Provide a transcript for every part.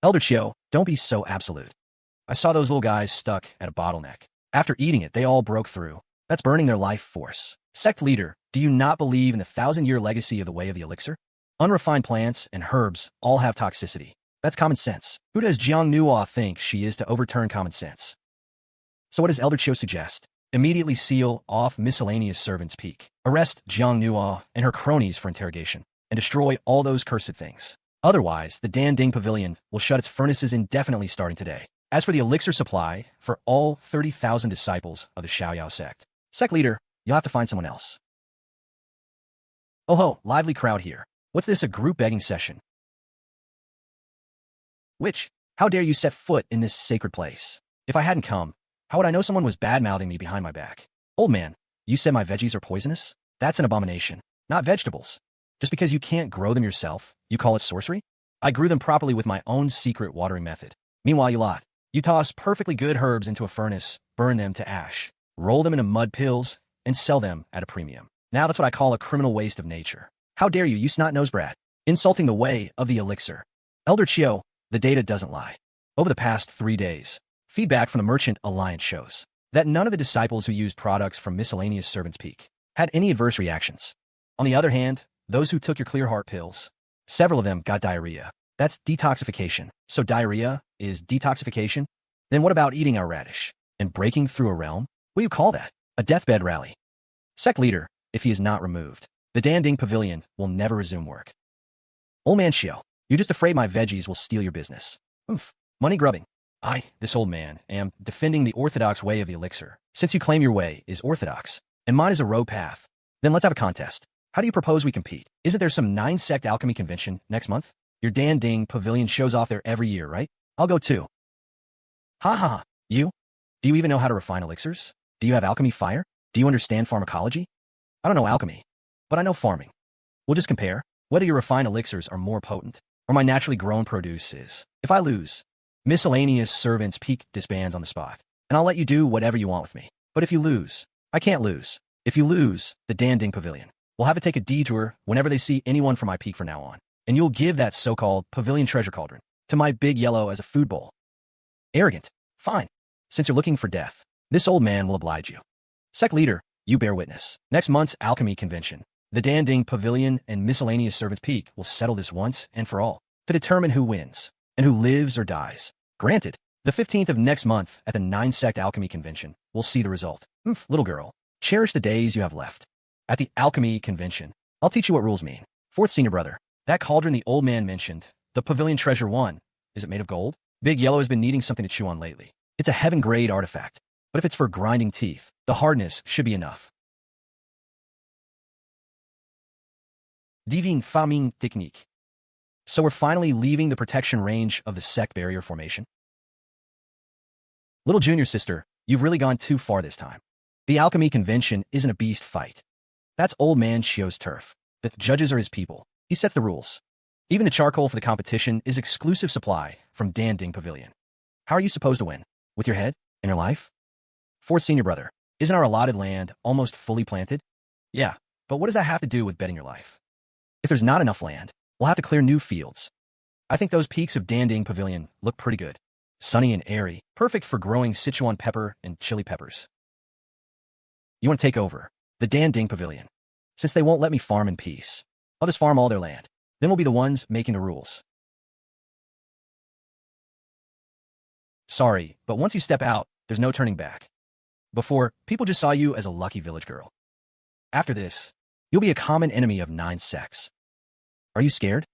Elder Qiu, don't be so absolute. I saw those little guys stuck at a bottleneck. After eating it, they all broke through. That's burning their life force. Sect leader, do you not believe in the 1,000-year legacy of the way of the elixir? Unrefined plants and herbs all have toxicity. That's common sense. Who does Jiang Nuo think she is to overturn common sense? So what does Elder Qiu suggest? Immediately seal off miscellaneous servants' peak. Arrest Jiang Nuo and her cronies for interrogation, and destroy all those cursed things. Otherwise, the Dan Ding Pavilion will shut its furnaces indefinitely starting today. As for the elixir supply for all 30,000 disciples of the Xiaoyao sect, sect leader, you'll have to find someone else. Oh ho, lively crowd here. What's this, a group begging session? Which? How dare you set foot in this sacred place? If I hadn't come, how would I know someone was bad-mouthing me behind my back? Old man, you said my veggies are poisonous? That's an abomination. Not vegetables. Just because you can't grow them yourself, you call it sorcery? I grew them properly with my own secret watering method. Meanwhile, you toss perfectly good herbs into a furnace, burn them to ash, roll them into mud pills, and sell them at a premium. Now that's what I call a criminal waste of nature. How dare you snot-nosed brat, insulting the way of the elixir. Elder Qiu, the data doesn't lie. Over the past 3 days, feedback from the Merchant Alliance shows that none of the disciples who used products from miscellaneous servants' peak had any adverse reactions. On the other hand, those who took your clear heart pills, several of them got diarrhea. That's detoxification. So diarrhea is detoxification? Then what about eating our radish and breaking through a realm? What do you call that? A deathbed rally. Sect leader, if he is not removed, the Dan Ding Pavilion will never resume work. Old man Qiu, you're just afraid my veggies will steal your business. Oof. Money grubbing. I, this old man, am defending the orthodox way of the elixir. Since you claim your way is orthodox, and mine is a road path, then let's have a contest. How do you propose we compete? Isn't there some Nine-Sect Alchemy Convention next month? Your Dan Ding Pavilion shows off there every year, right? I'll go too. Ha ha ha. You? Do you even know how to refine elixirs? Do you have alchemy fire? Do you understand pharmacology? I don't know alchemy, but I know farming. We'll just compare whether your refined elixirs are more potent or my naturally grown produce is. If I lose, miscellaneous servants' peak disbands on the spot, and I'll let you do whatever you want with me. But if you lose, I can't lose. If you lose, the Dan Ding Pavilion will have to take a detour whenever they see anyone from my peak from now on, and you'll give that so-called pavilion treasure cauldron to my big yellow as a food bowl. Arrogant. Fine. Since you're looking for death, this old man will oblige you. Sect leader, you bear witness. Next month's alchemy convention, the Dan Ding Pavilion and miscellaneous servants' peak will settle this once and for all to determine who wins and who lives or dies. Granted, the 15th of next month at the Nine-Sect Alchemy Convention, we'll see the result. Little girl, cherish the days you have left. At the Alchemy Convention, I'll teach you what rules mean. Fourth senior brother, that cauldron the old man mentioned, the Pavilion Treasure 1, is it made of gold? Big Yellow has been needing something to chew on lately. It's a heaven-grade artifact, but if it's for grinding teeth, the hardness should be enough. Divine Famine Technique. So we're finally leaving the protection range of the sect barrier formation? Little junior sister, you've really gone too far this time. The Alchemy Convention isn't a beast fight. That's old man Qiu's turf. The judges are his people. He sets the rules. Even the charcoal for the competition is exclusive supply from Dan Ding Pavilion. How are you supposed to win? With your head and your life? Fourth senior brother, isn't our allotted land almost fully planted? Yeah, but what does that have to do with betting your life? If there's not enough land, we'll have to clear new fields. I think those peaks of Dan Ding Pavilion look pretty good. Sunny and airy, perfect for growing Sichuan pepper and chili peppers. You want to take over the Dan Ding Pavilion? Since they won't let me farm in peace, I'll just farm all their land. Then we'll be the ones making the rules. Sorry, but once you step out, there's no turning back. Before, people just saw you as a lucky village girl. After this, you'll be a common enemy of 9 sects. Are you scared?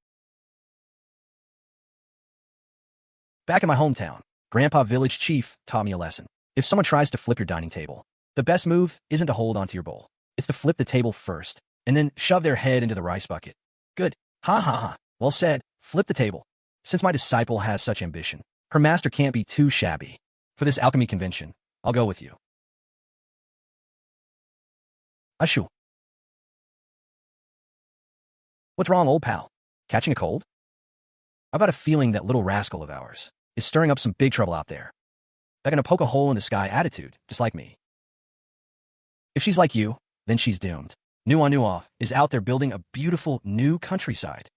Back in my hometown, Grandpa Village Chief taught me a lesson. If someone tries to flip your dining table, the best move isn't to hold onto your bowl. It's to flip the table first, and then shove their head into the rice bucket. Good. Ha ha ha. Well said. Flip the table. Since my disciple has such ambition, her master can't be too shabby. For this alchemy convention, I'll go with you. Ashu. What's wrong, old pal? Catching a cold? I've got a feeling that little rascal of ours is stirring up some big trouble out there. They're gonna poke a hole in the sky attitude, just like me. If she's like you, then she's doomed. Nuo is out there building a beautiful new countryside.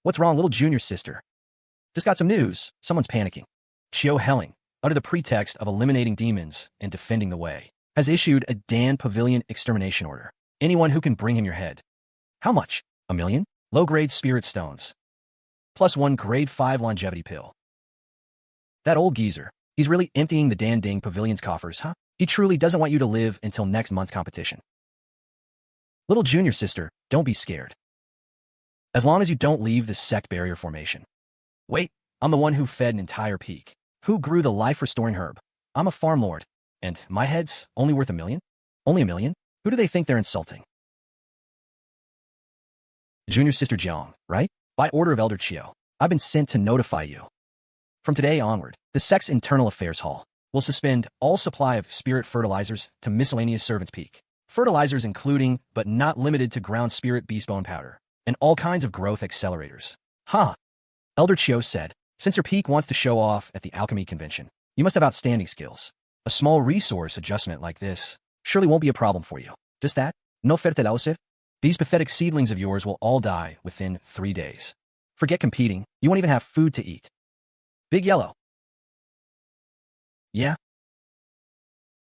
What's wrong, little junior sister? Just got some news. Someone's panicking. Qiu Helling, under the pretext of eliminating demons and defending the way, has issued a Dan Pavilion extermination order. Anyone who can bring him your head. How much? 1 million? Low-grade spirit stones. Plus 1 grade 5 longevity pill. That old geezer. He's really emptying the Dan Ding Pavilion's coffers, huh? He truly doesn't want you to live until next month's competition. Little junior sister, don't be scared. As long as you don't leave the sect barrier formation. Wait, I'm the one who fed an entire peak. Who grew the life-restoring herb? I'm a farm lord. And my head's only worth 1 million? Only 1 million? Who do they think they're insulting? Junior sister Jiang, right? By order of Elder Qiu, I've been sent to notify you. From today onward, the sect's Internal Affairs Hall will suspend all supply of spirit fertilizers to miscellaneous servants' peak. Fertilizers including, but not limited to ground spirit beast bone powder, and all kinds of growth accelerators. Huh. Elder Qiu said, since your peak wants to show off at the Alchemy Convention, you must have outstanding skills. A small resource adjustment like this surely won't be a problem for you. Just that? No Fertilizer? These pathetic seedlings of yours will all die within 3 days. Forget competing, you won't even have food to eat. Big Yellow. Yeah?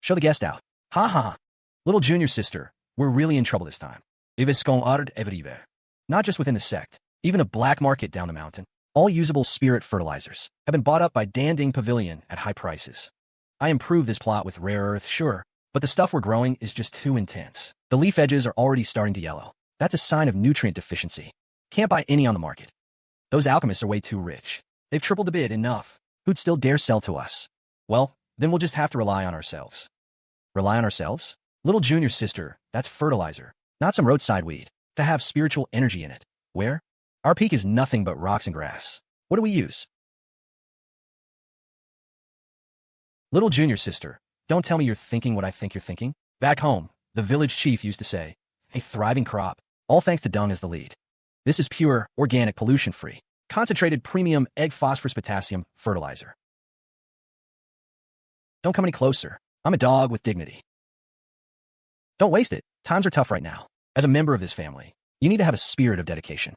Show the guest out. Ha ha. Little junior sister, we're really in trouble this time. Everywhere. Not just within the sect, even the black market down the mountain. All usable spirit fertilizers have been bought up by Dan Ding Pavilion at high prices. I improved this plot with rare earth, sure, but the stuff we're growing is just too intense. The leaf edges are already starting to yellow. That's a sign of nutrient deficiency. Can't buy any on the market. Those alchemists are way too rich. They've tripled the bid enough. Who'd still dare sell to us? Well, then we'll just have to rely on ourselves. Rely on ourselves? Little junior sister, that's fertilizer, not some roadside weed, to have spiritual energy in it. Where? Our peak is nothing but rocks and grass. What do we use? Little junior sister, don't tell me you're thinking what I think you're thinking. Back home, the village chief used to say, a thriving crop, all thanks to dung as the lead. This is pure, organic, pollution-free, concentrated premium egg phosphorus potassium fertilizer. Don't come any closer. I'm a dog with dignity. Don't waste it. Times are tough right now. As a member of this family, you need to have a spirit of dedication.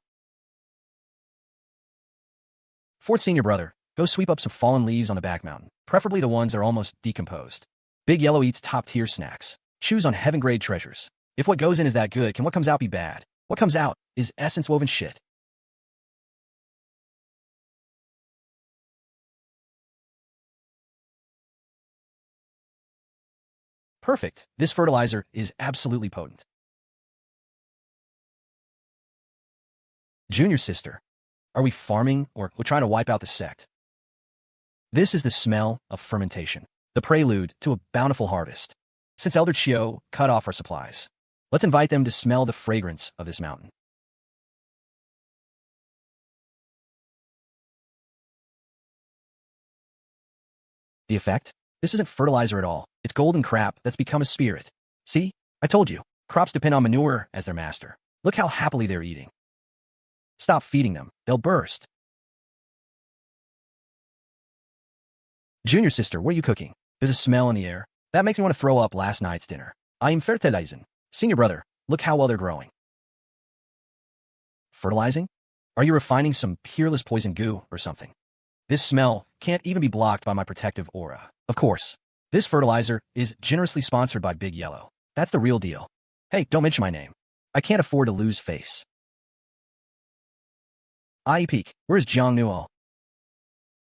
Fourth senior brother, go sweep up some fallen leaves on the back mountain, preferably the ones that are almost decomposed. Big Yellow eats top-tier snacks, chews on heaven-grade treasures. If what goes in is that good, can what comes out be bad? What comes out is essence-woven shit. Perfect. This fertilizer is absolutely potent. Junior sister, are we farming or we're trying to wipe out the sect? This is the smell of fermentation, the prelude to a bountiful harvest. Since Elder Qiu cut off our supplies, let's invite them to smell the fragrance of this mountain. The effect? This isn't fertilizer at all. It's golden crap that's become a spirit. See? I told you. Crops depend on manure as their master. Look how happily they're eating. Stop feeding them. They'll burst. Junior sister, what are you cooking? There's a smell in the air. That makes me want to throw up last night's dinner. I am fertilizing. Senior brother, look how well they're growing. Fertilizing? Are you refining some peerless poison goo or something? This smell can't even be blocked by my protective aura. Of course, this fertilizer is generously sponsored by Big Yellow. That's the real deal. Hey, don't mention my name. I can't afford to lose face. IE Peak, where's Jiang Nuo?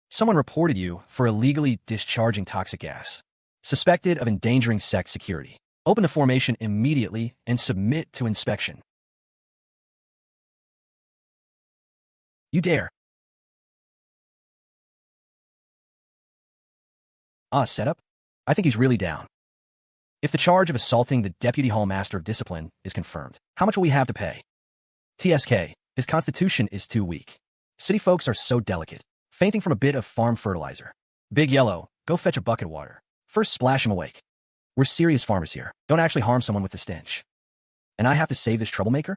Someone reported you for illegally discharging toxic gas, suspected of endangering sect security. Open the formation immediately and submit to inspection. You dare. Setup? I think he's really down. If the charge of assaulting the Deputy Hall Master of Discipline is confirmed, how much will we have to pay? TSK, his constitution is too weak. City folks are so delicate, fainting from a bit of farm fertilizer. Big Yellow, go fetch a bucket of water. First splash him awake. We're serious farmers here. Don't actually harm someone with the stench. And I have to save this troublemaker?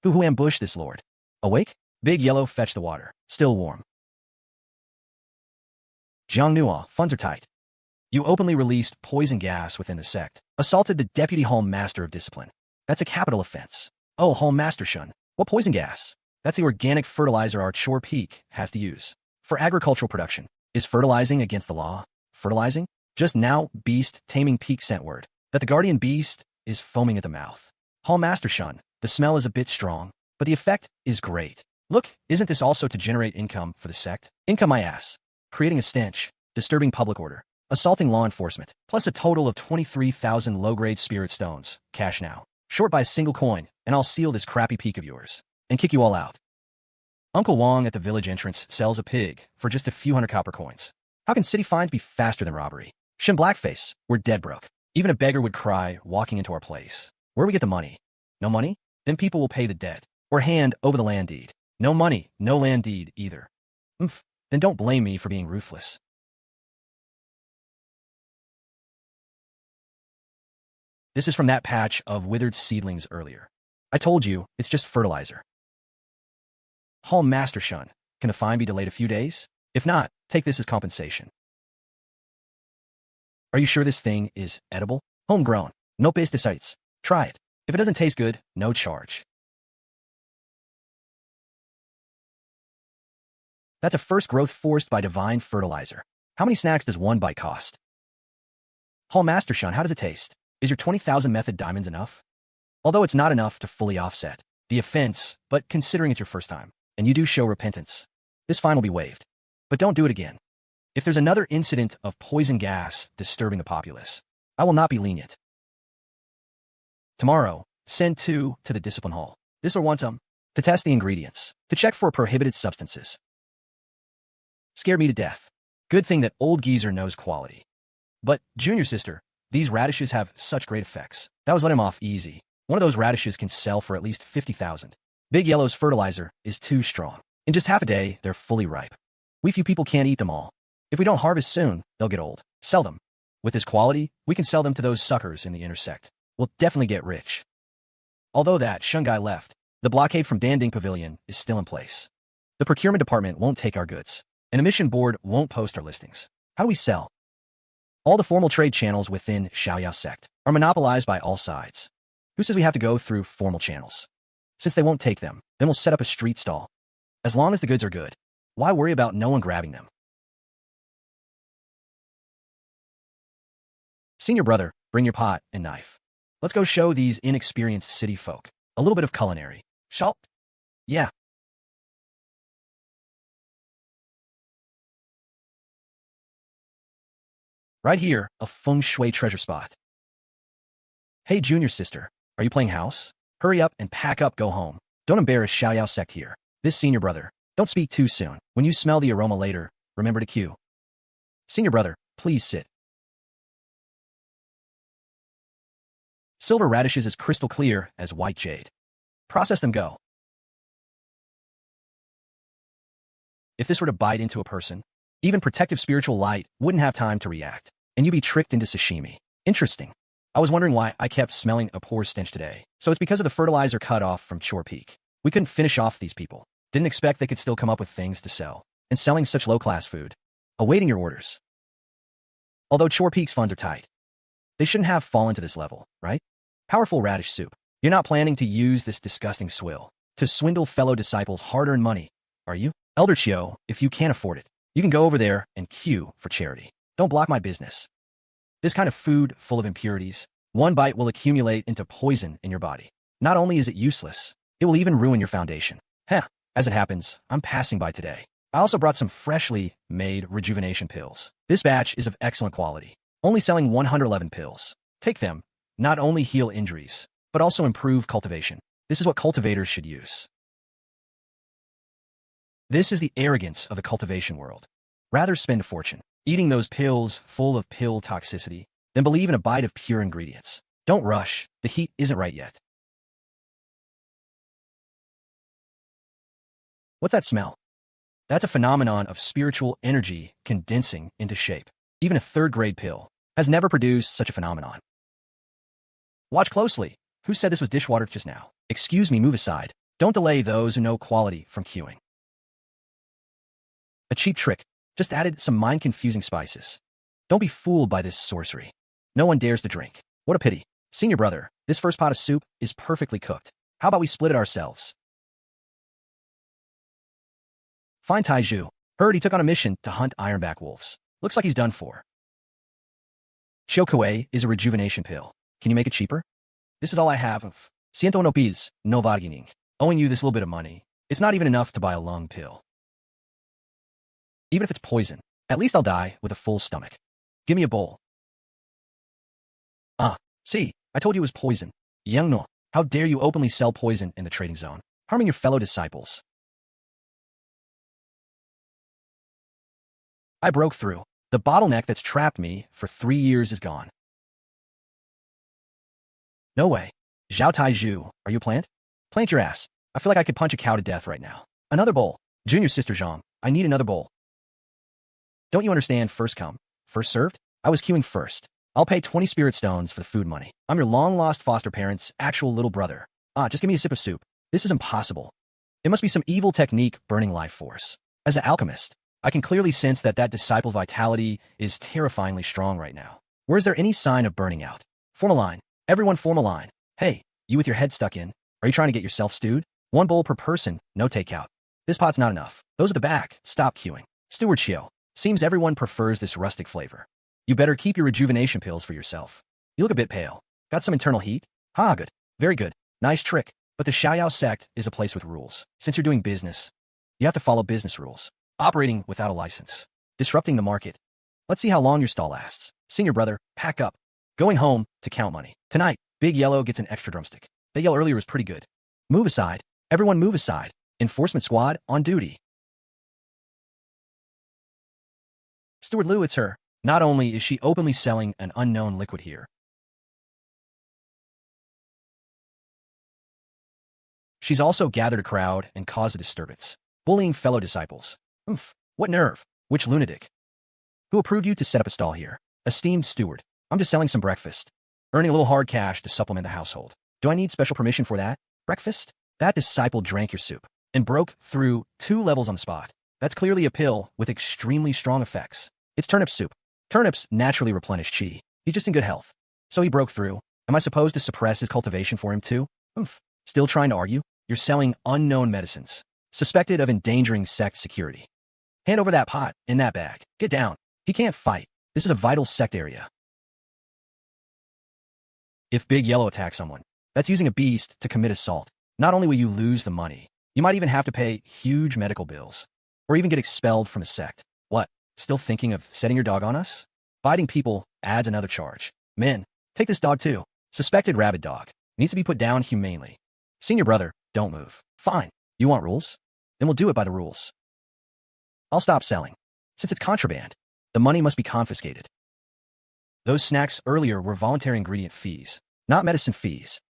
Who ambushed this lord? Awake? Big Yellow, fetch the water. Still warm. Jiang Nuo, funds are tight. You openly released poison gas within the sect, assaulted the Deputy Home Master of Discipline. That's a capital offense. Oh, Home Master Shun, what poison gas? That's the organic fertilizer our Chore Peak has to use for agricultural production. Is fertilizing against the law? Fertilizing? Just now, beast taming peak sent word that the guardian beast is foaming at the mouth. Hall Master Shun, the smell is a bit strong, but the effect is great. Look, isn't this also to generate income for the sect? Income my ass. Creating a stench, disturbing public order, assaulting law enforcement, plus a total of 23,000 low-grade spirit stones. Cash now. Short by a single coin, and I'll seal this crappy peak of yours and kick you all out. Uncle Wong at the village entrance sells a pig for just a few hundred copper coins. How can city fines be faster than robbery? Shin blackface, we're dead broke. Even a beggar would cry walking into our place. Where we get the money? No money? Then people will pay the debt, or hand over the land deed. No money, no land deed either. Then don't blame me for being ruthless. This is from that patch of withered seedlings earlier. I told you, it's just fertilizer. Hall Master Shun, can the fine be delayed a few days? If not, take this as compensation. Are you sure this thing is edible? Homegrown. No pesticides. Try it. If it doesn't taste good, no charge. That's a first growth forced by divine fertilizer. How many snacks does one bite cost? Hall Master Shun, how does it taste? Is your 20,000 method diamonds enough? Although it's not enough to fully offset the offense, but considering it's your first time, and you do show repentance, this fine will be waived. But don't do it again. If there's another incident of poison gas disturbing the populace, I will not be lenient. Tomorrow, send 2 to the discipline hall. This or want some, to test the ingredients, to check for prohibited substances. Scared me to death. Good thing that old geezer knows quality. But, junior sister, these radishes have such great effects. That was let him off easy. One of those radishes can sell for at least 50,000. Big Yellow's fertilizer is too strong. In just half a day, they're fully ripe. We few people can't eat them all. If we don't harvest soon, they'll get old. Sell them. With this quality, we can sell them to those suckers in the intersect. We'll definitely get rich. Although that Shun guy left, the blockade from Dan Ding Pavilion is still in place. The procurement department won't take our goods, and the mission board won't post our listings. How do we sell? All the formal trade channels within Xiaoyao sect are monopolized by all sides. Who says we have to go through formal channels? Since they won't take them, then we'll set up a street stall. As long as the goods are good, why worry about no one grabbing them? Senior brother, bring your pot and knife. Let's go show these inexperienced city folk a little bit of culinary. Shall? Yeah. Right here, a feng shui treasure spot. Hey, junior sister, are you playing house? Hurry up and pack up, go home. Don't embarrass Xiaoyao sect here. This senior brother, don't speak too soon. When you smell the aroma later, remember to Qiu. Senior brother, please sit. Silver radishes as crystal clear as white jade. Process them, go. If this were to bite into a person, even protective spiritual light wouldn't have time to react, and you'd be tricked into sashimi. Interesting. I was wondering why I kept smelling a poor stench today. So it's because of the fertilizer cut off from Chore Peak. We couldn't finish off these people. Didn't expect they could still come up with things to sell. And selling such low-class food. Awaiting your orders. Although Chore Peak's funds are tight, they shouldn't have fallen to this level, right? Powerful radish soup. You're not planning to use this disgusting swill to swindle fellow disciples' hard-earned money, are you? Elder Qiu, if you can't afford it, you can go over there and queue for charity. Don't block my business. This kind of food, full of impurities, one bite will accumulate into poison in your body. Not only is it useless, it will even ruin your foundation. As it happens, I'm passing by today. I also brought some freshly made rejuvenation pills. This batch is of excellent quality, only selling 111 pills. Take them. Not only heal injuries, but also improve cultivation. This is what cultivators should use. This is the arrogance of the cultivation world. Rather spend a fortune eating those pills full of pill toxicity than believe in a bite of pure ingredients. Don't rush. The heat isn't right yet. What's that smell? That's a phenomenon of spiritual energy condensing into shape. Even a third-grade pill has never produced such a phenomenon. Watch closely. Who said this was dishwater just now? Excuse me, move aside. Don't delay those who know quality from queuing. A cheap trick. Just added some mind-confusing spices. Don't be fooled by this sorcery. No one dares to drink. What a pity. Senior brother, this first pot of soup is perfectly cooked. How about we split it ourselves? Fine Taiju. Heard he took on a mission to hunt ironback wolves. Looks like he's done for. Chokue is a rejuvenation pill. Can you make it cheaper? This is all I have of ciento no pies, no bargaining. Owing you this little bit of money, it's not even enough to buy a lung pill. Even if it's poison, at least I'll die with a full stomach. Give me a bowl. Ah, see, I told you it was poison. Jiang Nuo, how dare you openly sell poison in the trading zone, harming your fellow disciples. I broke through. The bottleneck that's trapped me for 3 years is gone. No way. Zhao Taiju, are you a plant? Plant your ass. I feel like I could punch a cow to death right now. Another bowl. Junior sister Zhang, I need another bowl. Don't you understand first come, first served? I was queuing first. I'll pay 20 spirit stones for the food money. I'm your long-lost foster parent's actual little brother. Just give me a sip of soup. This is impossible. It must be some evil technique burning life force. As an alchemist, I can clearly sense that disciple's vitality is terrifyingly strong right now. Where is there any sign of burning out? Form a line. Everyone form a line. Hey, you with your head stuck in. Are you trying to get yourself stewed? 1 bowl per person, no takeout. This pot's not enough. Those at the back, stop queuing. Steward Qiu. Seems everyone prefers this rustic flavor. You better keep your rejuvenation pills for yourself. You look a bit pale. Got some internal heat? Ha, good. Very good. Nice trick. But the Xiaoyao sect is a place with rules. Since you're doing business, you have to follow business rules. Operating without a license. Disrupting the market. Let's see how long your stall lasts. Senior brother, pack up. Going home to count money. Tonight, Big Yellow gets an extra drumstick. That yell earlier was pretty good. Move aside. Everyone move aside. Enforcement squad on duty. Steward Liu, it's her. Not only is she openly selling an unknown liquid here, she's also gathered a crowd and caused a disturbance, bullying fellow disciples. Oof, what nerve? Which lunatic? Who approved you to set up a stall here? Esteemed steward, I'm just selling some breakfast. Earning a little hard cash to supplement the household. Do I need special permission for that? Breakfast? That disciple drank your soup and broke through 2 levels on the spot. That's clearly a pill with extremely strong effects. It's turnip soup. Turnips naturally replenish chi. He's just in good health. So he broke through. Am I supposed to suppress his cultivation for him too? Oof. Still trying to argue? You're selling unknown medicines. Suspected of endangering sect security. Hand over that pot in that bag. Get down. He can't fight. This is a vital sect area. If Big Yellow attacks someone, that's using a beast to commit assault. Not only will you lose the money, you might even have to pay huge medical bills. Or even get expelled from the sect. What? Still thinking of setting your dog on us? Biting people adds another charge. Men, take this dog too. Suspected rabid dog. Needs to be put down humanely. Senior brother, don't move. Fine. You want rules? Then we'll do it by the rules. I'll stop selling. Since it's contraband, the money must be confiscated. Those snacks earlier were voluntary ingredient fees, not medicine fees.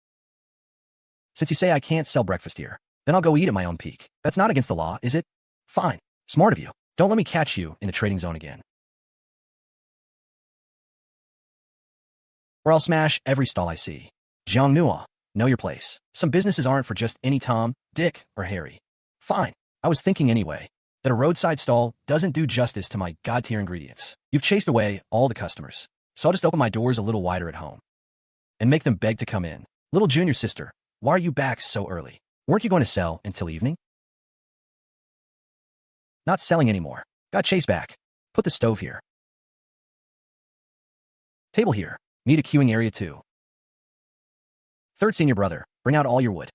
Since you say I can't sell breakfast here, then I'll go eat at my own peak. That's not against the law, is it? Fine. Smart of you. Don't let me catch you in the trading zone again. Or I'll smash every stall I see. Jiang Nuo, know your place. Some businesses aren't for just any Tom, Dick, or Harry. Fine. I was thinking anyway that a roadside stall doesn't do justice to my god-tier ingredients. You've chased away all the customers, so I'll just open my doors a little wider at home and make them beg to come in. Little junior sister, why are you back so early? Weren't you going to sell until evening? Not selling anymore. Got chased back. Put the stove here. Table here. Need a queuing area too. Third senior brother, bring out all your wood.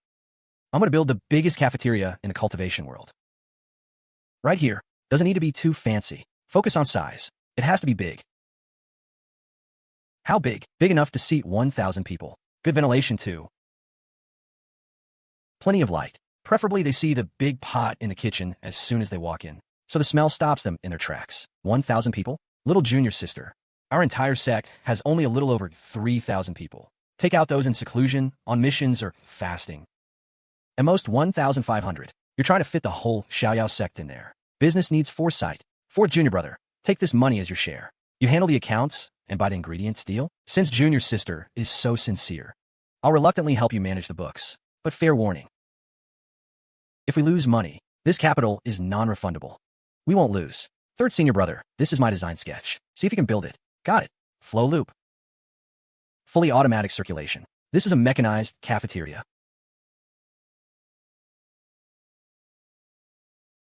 I'm going to build the biggest cafeteria in the cultivation world. Right here. Doesn't need to be too fancy. Focus on size. It has to be big. How big? Big enough to seat 1,000 people. Good ventilation too. Plenty of light. Preferably they see the big pot in the kitchen as soon as they walk in, so the smell stops them in their tracks. 1,000 people? Little junior sister. Our entire sect has only a little over 3,000 people. Take out those in seclusion, on missions, or fasting. At most 1,500. You're trying to fit the whole Xiaoyao sect in there. Business needs foresight. Fourth junior brother, take this money as your share. You handle the accounts and buy the ingredients deal? Since junior sister is so sincere, I'll reluctantly help you manage the books. But fair warning. If we lose money, this capital is non-refundable. We won't lose. Third senior brother, this is my design sketch. See if you can build it. Got it. Flow loop. Fully automatic circulation. This is a mechanized cafeteria.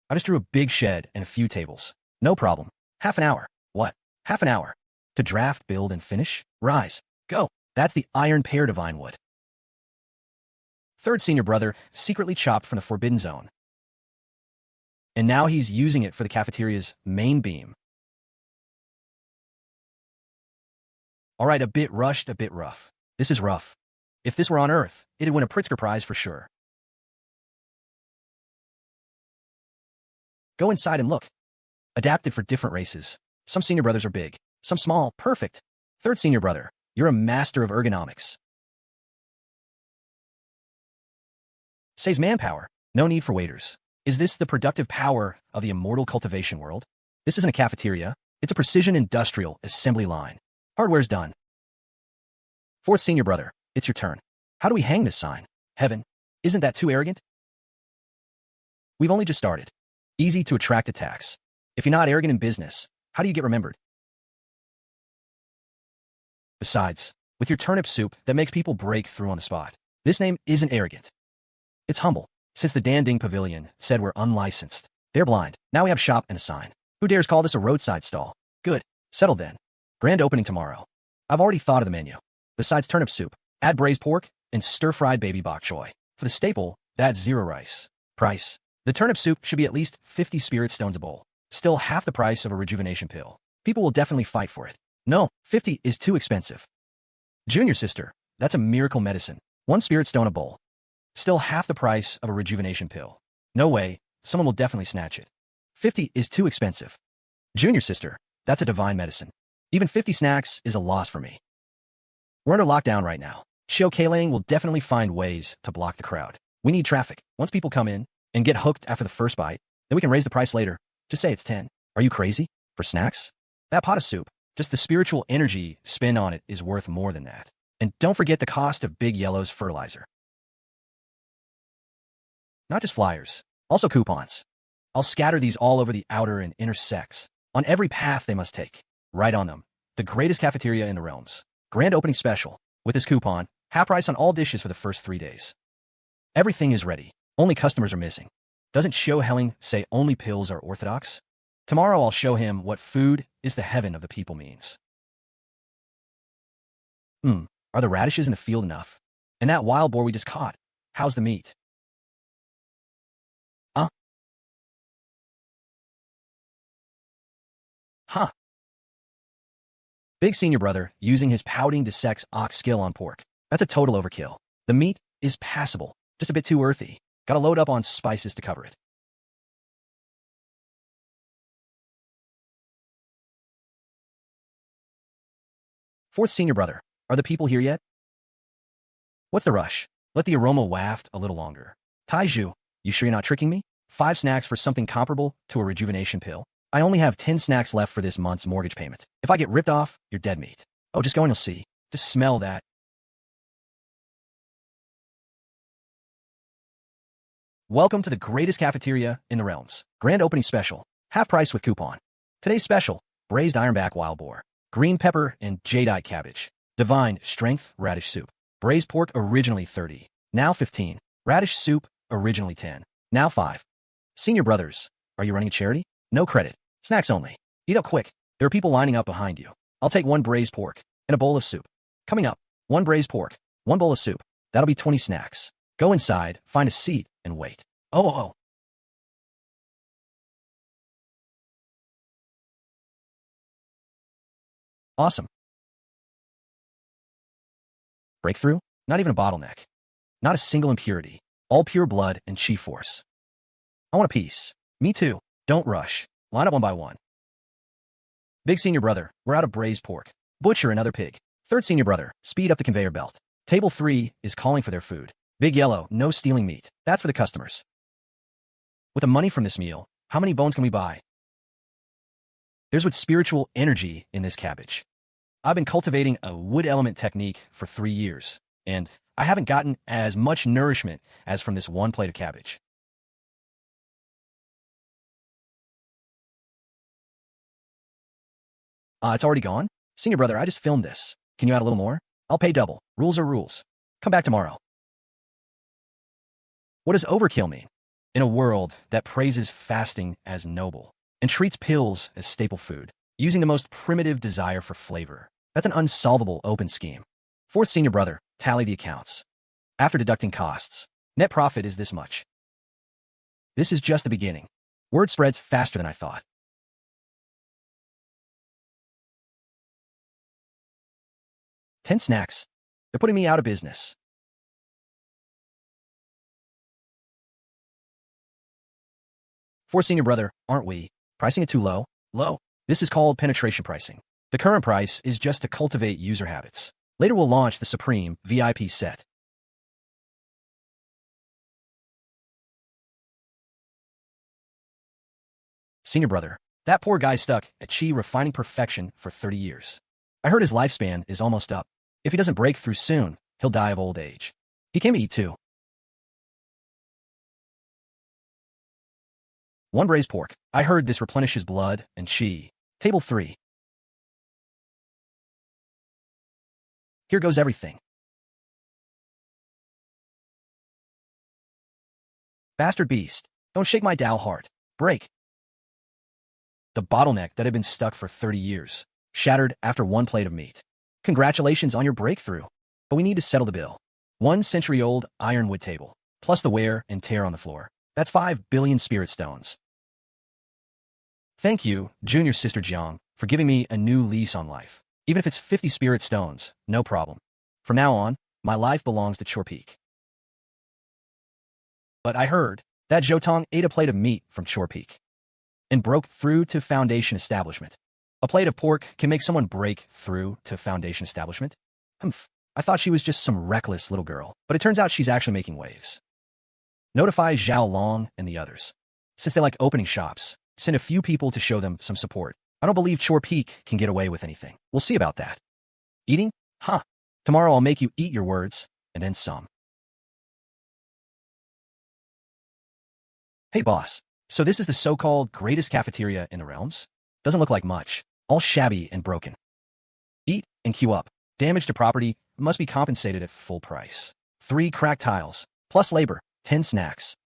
I just drew a big shed and a few tables. No problem. Half an hour. What? Half an hour. To draft, build, and finish? Rise. Go. That's the iron pear divine wood. Third senior brother secretly chopped from the forbidden zone. And now he's using it for the cafeteria's main beam. All right, a bit rushed, a bit rough. This is rough. If this were on Earth, it'd win a Pritzker Prize for sure. Go inside and look. Adapted for different races. Some senior brothers are big, some small, perfect. Third senior brother, you're a master of ergonomics. Saves manpower, no need for waiters. Is this the productive power of the immortal cultivation world? This isn't a cafeteria, it's a precision industrial assembly line. Hardware's done. Fourth senior brother, it's your turn. How do we hang this sign? Heaven, isn't that too arrogant? We've only just started. Easy to attract attacks. If you're not arrogant in business, how do you get remembered? Besides, with your turnip soup, that makes people break through on the spot. This name isn't arrogant. It's humble. Since the Dan Ding Pavilion said we're unlicensed, they're blind. Now we have shop and a sign. Who dares call this a roadside stall? Good. Settled then. Grand opening tomorrow. I've already thought of the menu. Besides turnip soup, add braised pork and stir-fried baby bok choy. For the staple, that's 0 rice. Price. The turnip soup should be at least 50 spirit stones a bowl. Still half the price of a rejuvenation pill. People will definitely fight for it. No, 50 is too expensive. Junior sister, that's a miracle medicine. 1 spirit stone a bowl. Still half the price of a rejuvenation pill. No way, someone will definitely snatch it. 50 is too expensive. Junior sister, that's a divine medicine. Even 50 snacks is a loss for me. We're under lockdown right now. Qiu Humiliated will definitely find ways to block the crowd. We need traffic. Once people come in and get hooked after the first bite, then we can raise the price later. Just say it's 10. Are you crazy? For snacks? That pot of soup, just the spiritual energy spin on it is worth more than that. And don't forget the cost of Big Yellow's fertilizer. Not just flyers, also coupons. I'll scatter these all over the outer and inner sects. On every path they must take. Right on them. The greatest cafeteria in the realms. Grand opening special. With this coupon, half price on all dishes for the first 3 days. Everything is ready. Only customers are missing. Doesn't Qiu Humiliated say only pills are orthodox? Tomorrow I'll show him what food is the heaven of the people means. Are the radishes in the field enough? And that wild boar we just caught, how's the meat? Huh. Big senior brother using his pouting to sex ox skill on pork. That's a total overkill. The meat is passable, just a bit too earthy. Gotta load up on spices to cover it. Fourth senior brother, are the people here yet? What's the rush? Let the aroma waft a little longer. Taiju, you sure you're not tricking me? 5 snacks for something comparable to a rejuvenation pill? I only have 10 snacks left for this month's mortgage payment. If I get ripped off, you're dead meat. Oh, just go and you'll see. Just smell that. Welcome to the greatest cafeteria in the realms. Grand opening special. Half price with coupon. Today's special, braised ironback wild boar. Green pepper and jadeite cabbage. Divine strength radish soup. Braised pork originally 30. Now 15. Radish soup originally 10. Now 5. Senior brothers, are you running a charity? No credit. Snacks only. Eat up quick. There are people lining up behind you. I'll take 1 braised pork and a bowl of soup. Coming up, 1 braised pork, 1 bowl of soup. That'll be 20 snacks. Go inside, find a seat, and wait. Oh. Awesome. Breakthrough? Not even a bottleneck. Not a single impurity. All pure blood and chi force. I want a piece. Me too. Don't rush. Line up 1 by 1. Big senior brother, we're out of braised pork. Butcher another pig. Third senior brother, speed up the conveyor belt. Table 3 is calling for their food. Big Yellow, no stealing meat. That's for the customers. With the money from this meal, how many bones can we buy? There's what spiritual energy in this cabbage. I've been cultivating a wood element technique for 3 years, and I haven't gotten as much nourishment as from this 1 plate of cabbage. It's already gone? Senior brother, I just filmed this. Can you add a little more? I'll pay double. Rules are rules. Come back tomorrow. What does overkill mean? In a world that praises fasting as noble and treats pills as staple food, using the most primitive desire for flavor, that's an unsolvable open scheme. Fourth senior brother, tally the accounts. After deducting costs, net profit is this much. This is just the beginning. Word spreads faster than I thought. "10 snacks. They're putting me out of business." For senior brother, aren't we pricing it too low? Low. This is called penetration pricing. The current price is just to cultivate user habits. Later we'll launch the Supreme VIP set. Senior brother, that poor guy stuck at Qiu refining perfection for 30 years. I heard his lifespan is almost up. If he doesn't break through soon, he'll die of old age. He came to eat too. 1 braised pork. I heard this replenishes blood and chi. Table 3. Here goes everything. Bastard beast, don't shake my Tao heart. Break. The bottleneck that had been stuck for 30 years, shattered after 1 plate of meat. Congratulations on your breakthrough, but we need to settle the bill. 1 century-old ironwood table, plus the wear and tear on the floor. That's 5 billion spirit stones. Thank you, junior sister Jiang, for giving me a new lease on life. Even if it's 50 spirit stones, no problem. From now on, my life belongs to Chor Peak. But I heard that Zhotong ate a plate of meat from Chor Peak and broke through to Foundation Establishment. A plate of pork can make someone break through to Foundation Establishment? I thought she was just some reckless little girl, but it turns out she's actually making waves. Notify Zhao Long and the others. Since they like opening shops, send a few people to show them some support. I don't believe Chor Peak can get away with anything. We'll see about that. Eating? Huh. Tomorrow I'll make you eat your words, and then some. Hey boss, so this is the so-called greatest cafeteria in the realms? Doesn't look like much. All shabby and broken. Eat and queue up. Damage to property must be compensated at full price. 3 cracked tiles, plus labor, 10 snacks.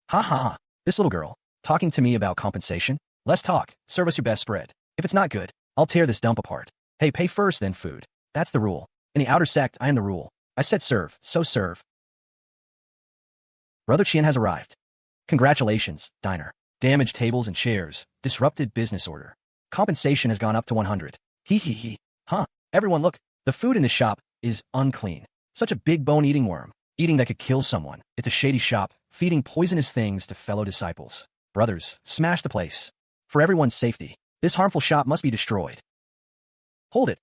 Ha ha ha. This little girl, talking to me about compensation? Less talk, serve us your best spread. If it's not good, I'll tear this dump apart. Hey, pay first, then food. That's the rule. In the outer sect, I am the rule. I said serve, so serve. Brother Qian has arrived. Congratulations, diner. Damaged tables and chairs, disrupted business order. Compensation has gone up to 100. Hee hee hee. Huh. Everyone look, the food in this shop is unclean. Such a big bone-eating worm. Eating that could kill someone. It's a shady shop, feeding poisonous things to fellow disciples. Brothers, smash the place. For everyone's safety, this harmful shop must be destroyed. Hold it.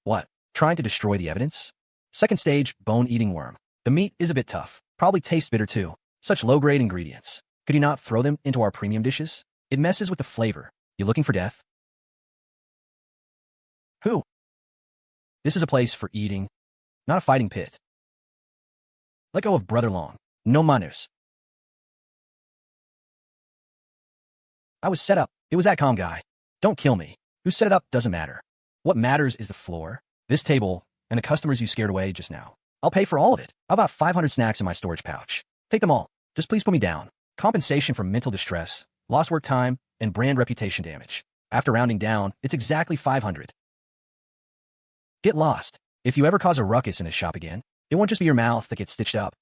What? Trying to destroy the evidence? Second stage, bone-eating worm. The meat is a bit tough. Probably tastes bitter too. Such low-grade ingredients. Could you not throw them into our premium dishes? It messes with the flavor. You looking for death? Who? This is a place for eating, not a fighting pit. Let go of Brother Long. No manners. I was set up. It was that calm guy. Don't kill me. Who set it up doesn't matter. What matters is the floor, this table, and the customers you scared away just now. I'll pay for all of it. How about 500 snacks in my storage pouch? Take them all. Just please put me down. Compensation for mental distress, lost work time, and brand reputation damage. After rounding down, it's exactly 500. Get lost. If you ever cause a ruckus in this shop again, it won't just be your mouth that gets stitched up.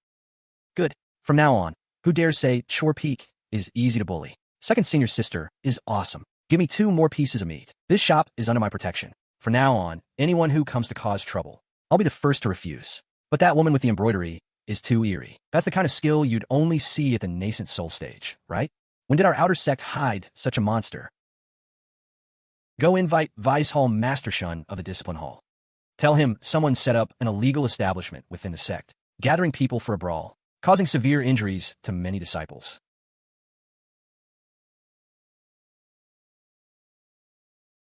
Good. From now on, who dares say Chor Peak is easy to bully? Second senior sister is awesome. Give me 2 more pieces of meat. This shop is under my protection. From now on, anyone who comes to cause trouble, I'll be the first to refuse. But that woman with the embroidery is too eerie. That's the kind of skill you'd only see at the nascent soul stage, right? When did our outer sect hide such a monster? Go invite Vice Hall Master Shun of the Discipline Hall. Tell him someone set up an illegal establishment within the sect, gathering people for a brawl, causing severe injuries to many disciples.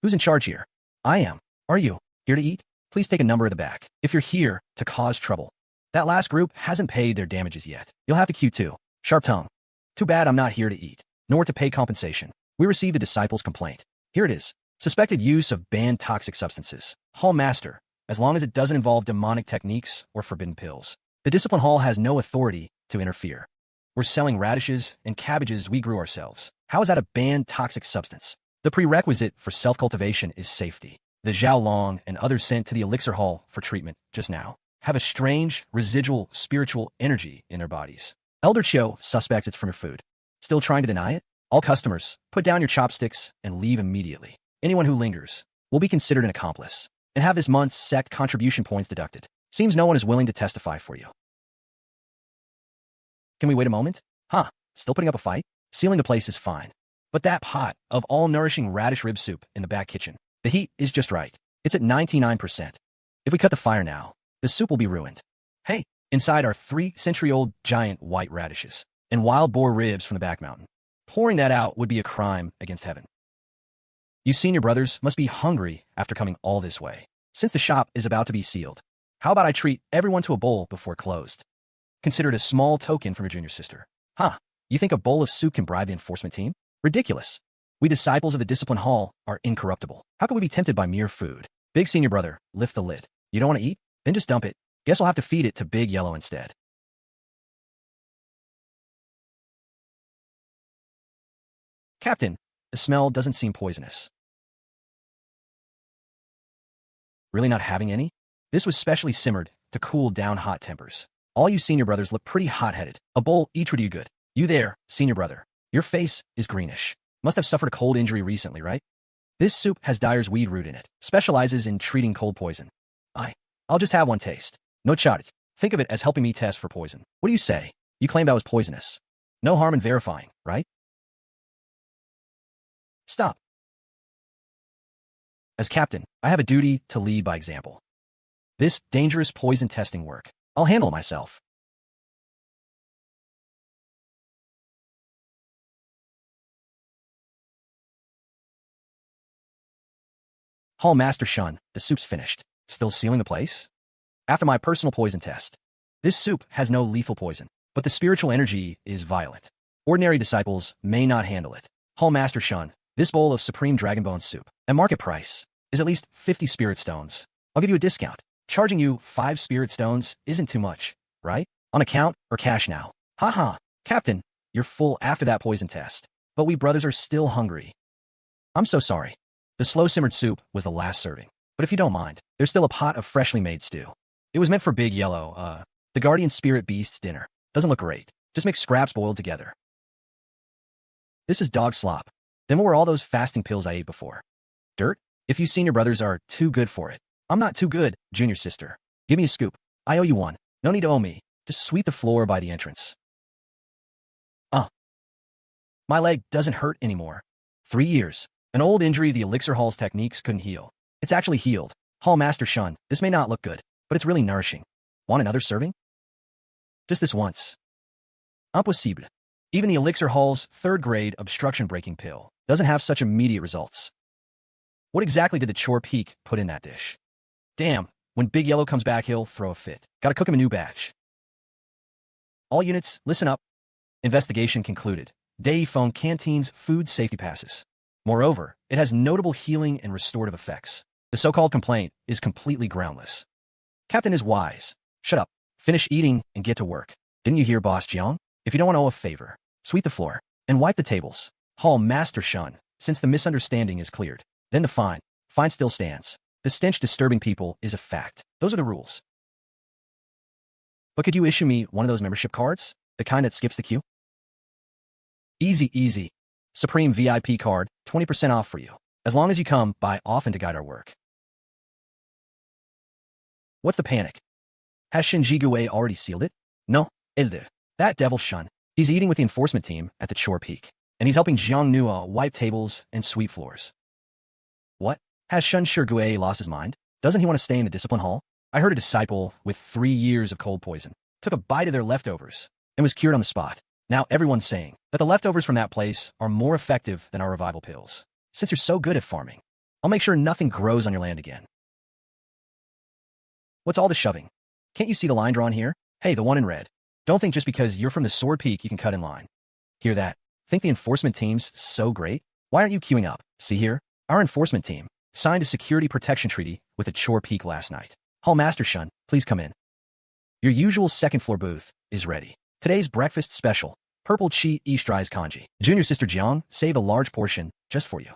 Who's in charge here? I am. Are you here to eat? Please take a number at the back. If you're here to cause trouble. That last group hasn't paid their damages yet. You'll have to queue too. Sharp tongue. Too bad I'm not here to eat, nor to pay compensation. We received a disciple's complaint. Here it is. Suspected use of banned toxic substances. Hall Master, as long as it doesn't involve demonic techniques or forbidden pills. The Discipline Hall has no authority to interfere. We're selling radishes and cabbages we grew ourselves. How is that a banned toxic substance? The prerequisite for self-cultivation is safety. The Zhao Long and others sent to the Elixir Hall for treatment just now have a strange, residual, spiritual energy in their bodies. Elder Qiu suspects it's from your food. Still trying to deny it? All customers, put down your chopsticks and leave immediately. Anyone who lingers will be considered an accomplice and have this month's sect contribution points deducted. Seems no one is willing to testify for you. Can we wait a moment? Huh, still putting up a fight? Sealing the place is fine. But that pot of all-nourishing radish rib soup in the back kitchen, the heat is just right. It's at 99%. If we cut the fire now, the soup will be ruined. Hey, inside are 3-century-old giant white radishes and wild boar ribs from the back mountain. Pouring that out would be a crime against heaven. You senior brothers must be hungry after coming all this way. Since the shop is about to be sealed, how about I treat everyone to a bowl before closed? Consider it a small token from your junior sister. Huh, you think a bowl of soup can bribe the enforcement team? Ridiculous. We disciples of the Discipline Hall are incorruptible. How can we be tempted by mere food? Big senior brother, lift the lid. You don't want to eat? Then just dump it. Guess we'll have to feed it to Big Yellow instead. Captain, the smell doesn't seem poisonous. Really not having any? This was specially simmered to cool down hot tempers. All you senior brothers look pretty hot-headed. A bowl each would do you good. You there, senior brother. Your face is greenish. Must have suffered a cold injury recently, right? This soup has Dyer's weed root in it. Specializes in treating cold poison. I'll just have one taste. No charge. Think of it as helping me test for poison. What do you say? You claimed I was poisonous. No harm in verifying, right? Stop. As captain, I have a duty to lead by example. This dangerous poison testing work, I'll handle myself. Hall Master Shun, the soup's finished. Still sealing the place? After my personal poison test, this soup has no lethal poison, but the spiritual energy is violent. Ordinary disciples may not handle it. Hall Master Shun, this bowl of supreme dragonbone soup, at market price, is at least 50 spirit stones. I'll give you a discount. Charging you 5 spirit stones isn't too much, right? On account or cash now? Haha, Captain, you're full after that poison test, but we brothers are still hungry. I'm so sorry. The slow-simmered soup was the last serving. But if you don't mind, there's still a pot of freshly made stew. It was meant for Big Yellow, the guardian spirit beast's dinner. Doesn't look great. Just make scraps boiled together. This is dog slop. Then what were all those fasting pills I ate before? Dirt? If you senior brothers are too good for it. I'm not too good, junior sister. Give me a scoop. I owe you one. No need to owe me. Just sweep the floor by the entrance. My leg doesn't hurt anymore. 3 years. An old injury the Elixir Hall's techniques couldn't heal. It's actually healed. Hall Master Shun, this may not look good, but it's really nourishing. Want another serving? Just this once. Impossible. Even the Elixir Hall's 3rd-grade obstruction-breaking pill doesn't have such immediate results. What exactly did the Chore Peak put in that dish? Damn, when Big Yellow comes back, he'll throw a fit. Gotta cook him a new batch. All units, listen up. Investigation concluded. Day phone Canteen's food safety passes. Moreover, it has notable healing and restorative effects. The so-called complaint is completely groundless. Captain is wise. Shut up. Finish eating and get to work. Didn't you hear Boss Jiang? If you don't want to owe a favor, sweep the floor and wipe the tables. Hall Master Shun, since the misunderstanding is cleared. Then the fine. Fine still stands. The stench disturbing people is a fact. Those are the rules. But could you issue me one of those membership cards? The kind that skips the queue? Easy. Supreme VIP card, 20% off for you. As long as you come by often to guide our work. What's the panic? Has Shinji Gue already sealed it? No, Elder. That devil Shun. He's eating with the enforcement team at the Chore Peak. And he's helping Jiang Nuo wipe tables and sweep floors. What? Has Shun Gue lost his mind? Doesn't he want to stay in the Discipline Hall? I heard a disciple with 3 years of cold poison took a bite of their leftovers and was cured on the spot. Now everyone's saying that the leftovers from that place are more effective than our revival pills. Since you're so good at farming, I'll make sure nothing grows on your land again. What's all the shoving? Can't you see the line drawn here? Hey, the one in red. Don't think just because you're from the Sword Peak you can cut in line. Hear that? Think the enforcement team's so great? Why aren't you queuing up? See here? Our enforcement team signed a security protection treaty with a Chore Peak last night. Hall Master Shun, please come in. Your usual second-floor booth is ready. Today's breakfast special, purple chi Eastrise kanji. Junior sister Jiang, save a large portion just for you.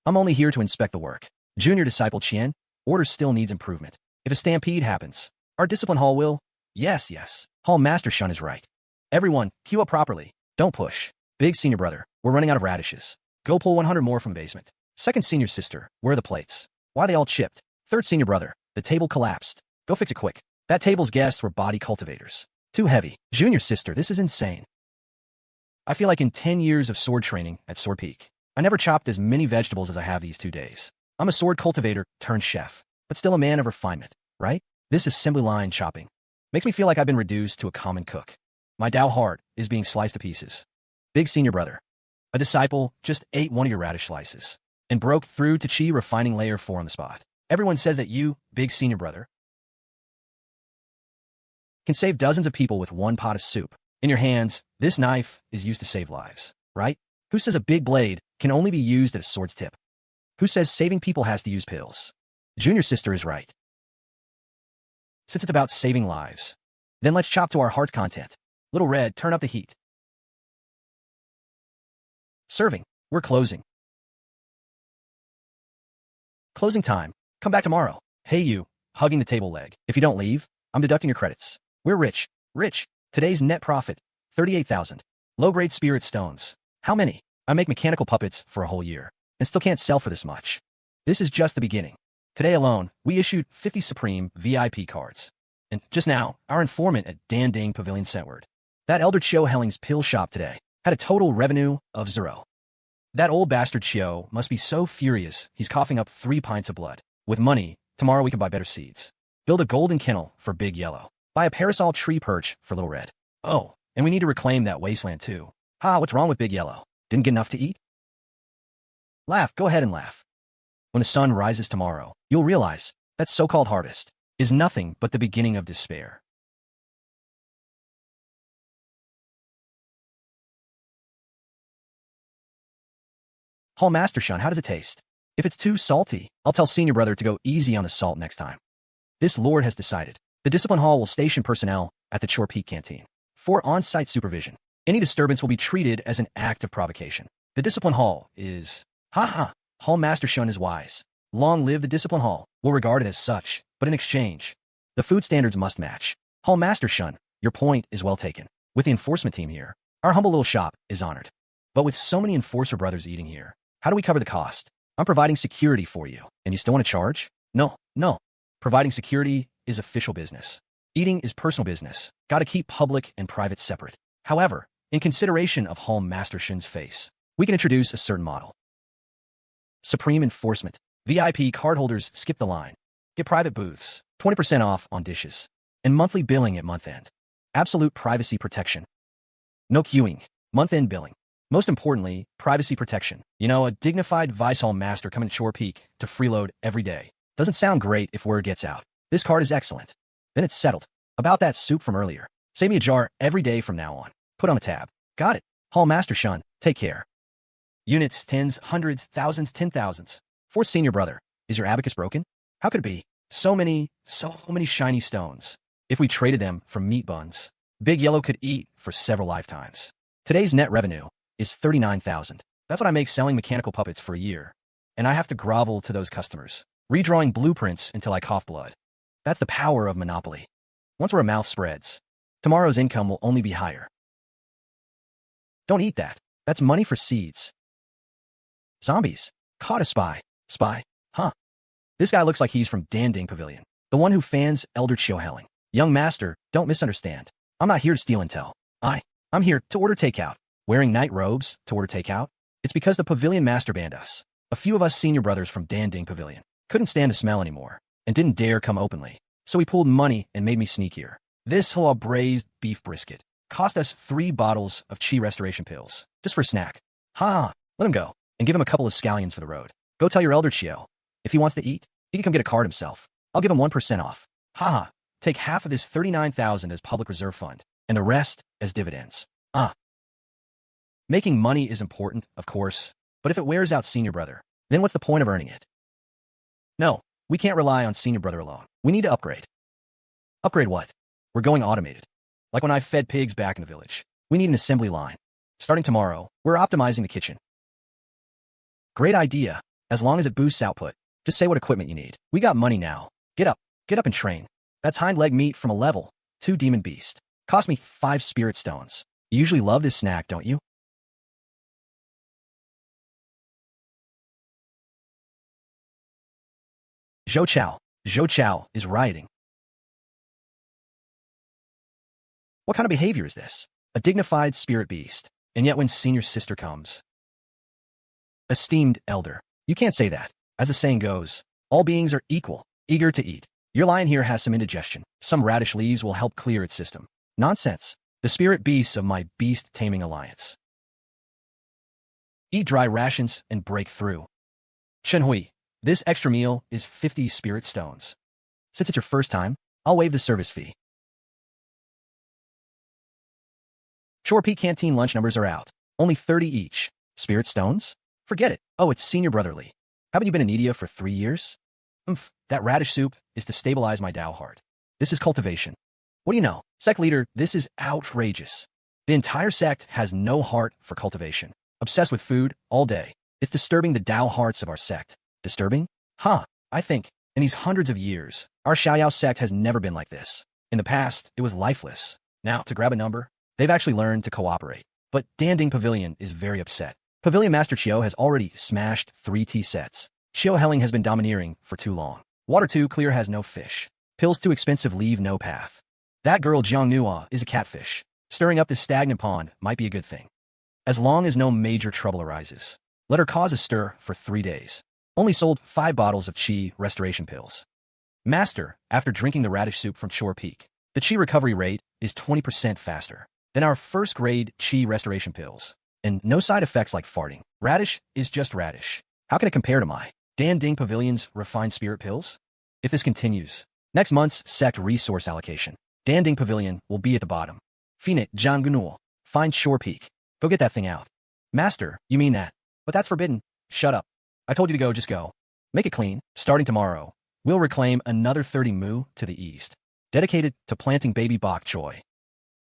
I'm only here to inspect the work. Junior disciple Qian, order still needs improvement. If a stampede happens, our discipline hall will... Yes. Hall Master Shun is right. Everyone, queue up properly. Don't push. Big senior brother, we're running out of radishes. Go pull 100 more from basement. Second senior sister, where are the plates? Why they all chipped? Third senior brother, the table collapsed. Go fix it quick. That table's guests were body cultivators. Too heavy. Junior sister, this is insane. I feel like in 10 years of sword training at Sword Peak, I never chopped as many vegetables as I have these 2 days. I'm a sword cultivator turned chef, but still a man of refinement, right? This assembly line chopping makes me feel like I've been reduced to a common cook. My Dao heart is being sliced to pieces. Big senior brother, a disciple just ate one of your radish slices and broke through to Chi refining layer 4 on the spot. Everyone says that you, big senior brother, can save dozens of people with one pot of soup. In your hands, this knife is used to save lives, right? Who says a big blade can only be used at a sword's tip? Who says saving people has to use pills? Junior sister is right. Since it's about saving lives, then let's chop to our heart's content. Little Red, turn up the heat. Serving. We're closing. Closing time. Come back tomorrow. Hey you, hugging the table leg. If you don't leave, I'm deducting your credits. We're rich. Rich. Today's net profit, 38,000. Low-grade spirit stones. How many? I make mechanical puppets for a whole year and still can't sell for this much. This is just the beginning. Today alone, we issued 50 Supreme VIP cards. And just now, our informant at Dan Ding Pavilion sent word. That Elder Qiu Helling's pill shop today had a total revenue of 0. That old bastard Qiu must be so furious he's coughing up 3 pints of blood. With money, tomorrow we can buy better seeds. Build a golden kennel for Big Yellow. Buy a parasol tree perch for Little Red. Oh, and we need to reclaim that wasteland too. Ha, what's wrong with Big Yellow? Didn't get enough to eat? Laugh, go ahead and laugh. When the sun rises tomorrow, you'll realize that so-called harvest is nothing but the beginning of despair. Hall Master Shun, how does it taste? If it's too salty, I'll tell senior brother to go easy on the salt next time. This lord has decided. The discipline hall will station personnel at the Chore Peak Canteen for on-site supervision. Any disturbance will be treated as an act of provocation. The discipline hall is... Hall Master Shun is wise. Long live the discipline hall. We'll regard it as such, but in exchange, the food standards must match. Hall Master Shun, your point is well taken. With the enforcement team here, our humble little shop is honored. But with so many enforcer brothers eating here, how do we cover the cost? I'm providing security for you, and you still want to charge? No. Providing security is official business. Eating is personal business. Gotta keep public and private separate. However, in consideration of Hall Master Shun's face, we can introduce a certain model. Supreme enforcement. VIP cardholders skip the line. Get private booths, 20% off on dishes, and monthly billing at month end. Absolute privacy protection. No queuing. Month-end billing. Most importantly, privacy protection. You know, a dignified Vice Hall Master coming to Chore Peak to freeload every day. Doesn't sound great if word gets out. This card is excellent. Then it's settled. About that soup from earlier. Save me a jar every day from now on. Put on the tab. Got it. Hall Master Shun, take care. Units, tens, hundreds, thousands, 10,000s. Fourth senior brother, is your abacus broken? How could it be? So many shiny stones. If we traded them for meat buns, Big Yellow could eat for several lifetimes. Today's net revenue is 39,000. That's what I make selling mechanical puppets for a year. And I have to grovel to those customers, redrawing blueprints until I cough blood. That's the power of monopoly. Once word of mouth spreads, tomorrow's income will only be higher. Don't eat that. That's money for seeds. Zombies. Caught a spy. Spy? Huh. This guy looks like he's from Dan Ding Pavilion. The one who fans Elder Qiu Helling. Young master, don't misunderstand. I'm not here to steal intel. I'm here to order takeout. Wearing night robes to order takeout? It's because the pavilion master banned us. A few of us senior brothers from Dan Ding Pavilion couldn't stand the smell anymore and didn't dare come openly. So he pulled money and made me sneakier. This whole braised beef brisket cost us 3 bottles of Qi restoration pills, just for a snack. Let him go, and give him a couple of scallions for the road. Go tell your elder Qiu. If he wants to eat, he can come get a card himself. I'll give him 1% off. Take half of this 39,000 as public reserve fund, and the rest as dividends. Making money is important, of course, but if it wears out senior brother, then what's the point of earning it? No, we can't rely on senior brother alone. We need to upgrade. Upgrade what? We're going automated. Like when I fed pigs back in the village. We need an assembly line. Starting tomorrow, we're optimizing the kitchen. Great idea. As long as it boosts output. Just say what equipment you need. We got money now. Get up and train. That's hind leg meat from a level 2 demon beast. Cost me 5 spirit stones. You usually love this snack, don't you? Zhou Chao is rioting. What kind of behavior is this? A dignified spirit beast. And yet when senior sister comes. Esteemed elder. You can't say that. As the saying goes, all beings are equal, eager to eat. Your lion here has some indigestion. Some radish leaves will help clear its system. Nonsense. The spirit beasts of my beast-taming alliance. Eat dry rations and break through. Chenhui, this extra meal is 50 spirit stones. Since it's your first time, I'll waive the service fee. Shore Peak Canteen lunch numbers are out. Only 30 each. Spirit stones? Forget it. Oh, it's senior brotherly. Haven't you been in India for 3 years? That radish soup is to stabilize my Tao heart. This is cultivation. What do you know? Sect leader, this is outrageous. The entire sect has no heart for cultivation. Obsessed with food all day. It's disturbing the Tao hearts of our sect. Disturbing? Huh. I think, in these hundreds of years, our Xiaoyao sect has never been like this. In the past, it was lifeless. Now, to grab a number, they've actually learned to cooperate. But Dan Ding Pavilion is very upset. Pavilion Master Qiu has already smashed 3 tea sets. Qiu Helling has been domineering for too long. Water too clear has no fish. Pills too expensive leave no path. That girl Jiang Nuo is a catfish. Stirring up this stagnant pond might be a good thing. As long as no major trouble arises. Let her cause a stir for 3 days. Only sold 5 bottles of Qi restoration pills. Master, after drinking the radish soup from Shore Peak, the Qi recovery rate is 20% faster than our first grade Qi restoration pills. And no side effects like farting. Radish is just radish. How can it compare to my Dan Ding Pavilion's refined spirit pills? If this continues, next month's sect resource allocation, Dan Ding Pavilion will be at the bottom. Phoenix, Jiang Nuo, find Shore Peak. Go get that thing out. Master, you mean that? But that's forbidden. Shut up. I told you to go, just go. Make it clean. Starting tomorrow, we'll reclaim another 30 mu to the east, dedicated to planting baby bok choy.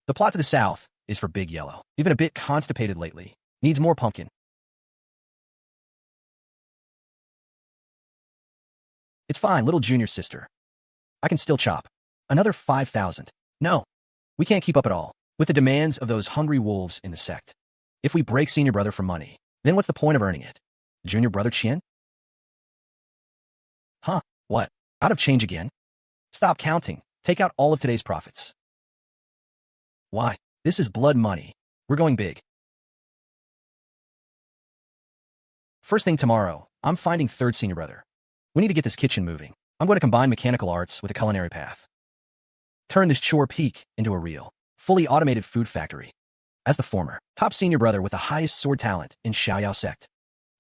The plot to the south is for Big Yellow. You've been a bit constipated lately. Needs more pumpkin. It's fine, little junior sister. I can still chop. Another 5,000. No, we can't keep up at all with the demands of those hungry wolves in the sect. If we break senior brother for money, then what's the point of earning it? Junior brother Qian? Huh, what? Out of change again? Stop counting. Take out all of today's profits. Why? This is blood money. We're going big. First thing tomorrow, I'm finding third senior brother. We need to get this kitchen moving. I'm going to combine mechanical arts with a culinary path. Turn this Shore Peak into a real, fully automated food factory. As the former, top senior brother with the highest sword talent in Xiaoyao sect,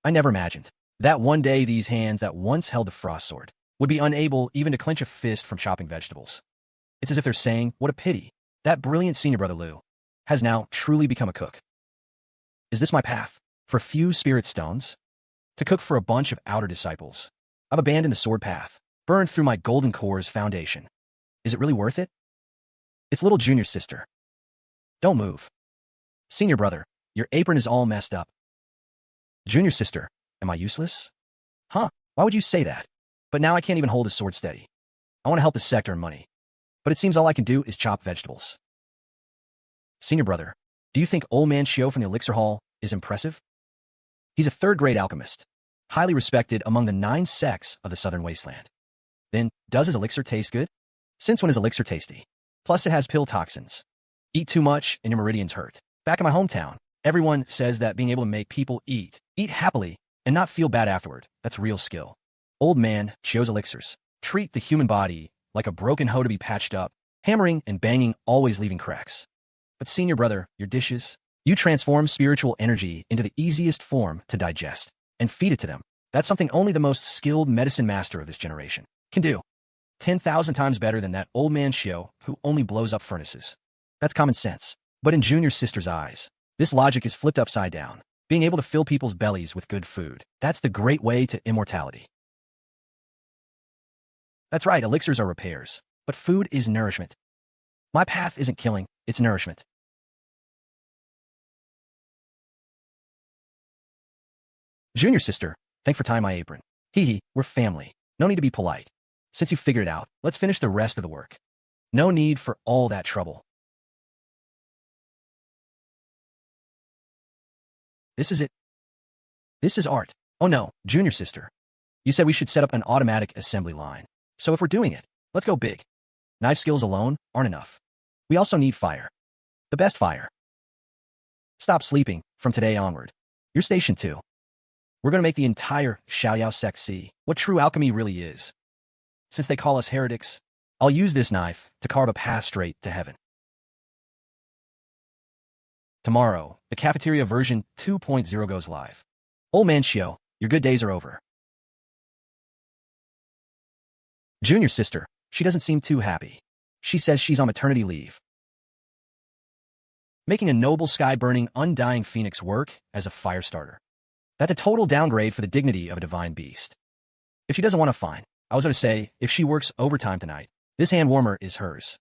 I never imagined that one day these hands that once held the frost sword would be unable even to clench a fist from chopping vegetables. It's as if they're saying, what a pity, that brilliant senior brother Liu has now truly become a cook. Is this my path? For a few spirit stones? To cook for a bunch of outer disciples? I've abandoned the sword path, burned through my golden core's foundation. Is it really worth it? It's little junior sister. Don't move. Senior brother, your apron is all messed up. Junior sister, am I useless? Huh, why would you say that? But now I can't even hold a sword steady. I want to help the sect earn money. But it seems all I can do is chop vegetables. Senior brother, do you think old man Qiu from the Elixir Hall is impressive? He's a third-grade alchemist, highly respected among the 9 sects of the Southern Wasteland. Then, does his elixir taste good? Since when is elixir tasty? Plus it has pill toxins. Eat too much and your meridians hurt. Back in my hometown, everyone says that being able to make people eat happily, and not feel bad afterward, that's real skill. Old man Qiu's elixirs treat the human body like a broken hoe to be patched up, hammering and banging, always leaving cracks. But senior brother, your dishes, you transform spiritual energy into the easiest form to digest and feed it to them. That's something only the most skilled medicine master of this generation can do. 10,000 times better than that old man Qiu who only blows up furnaces. That's common sense. But in junior sister's eyes, this logic is flipped upside down. Being able to fill people's bellies with good food. That's the great way to immortality. That's right, elixirs are repairs. But food is nourishment. My path isn't killing, it's nourishment. Junior sister, thanks for tying my apron. Hee hee, we're family. No need to be polite. Since you figured it out, let's finish the rest of the work. No need for all that trouble. This is it. This is art. Oh no, junior sister. You said we should set up an automatic assembly line. So if we're doing it, let's go big. Knife skills alone aren't enough. We also need fire. The best fire. Stop sleeping from today onward. You're station 2. We're going to make the entire Xiaoyao sect see what true alchemy really is. Since they call us heretics, I'll use this knife to carve a path straight to heaven. Tomorrow, the Cafeteria version 2.0 goes live. Old man Qiu, your good days are over. Junior sister, she doesn't seem too happy. She says she's on maternity leave. Making a noble sky-burning, undying phoenix work as a fire starter. That's a total downgrade for the dignity of a divine beast. If she doesn't want to, fine. I was going to say, if she works overtime tonight, this hand warmer is hers.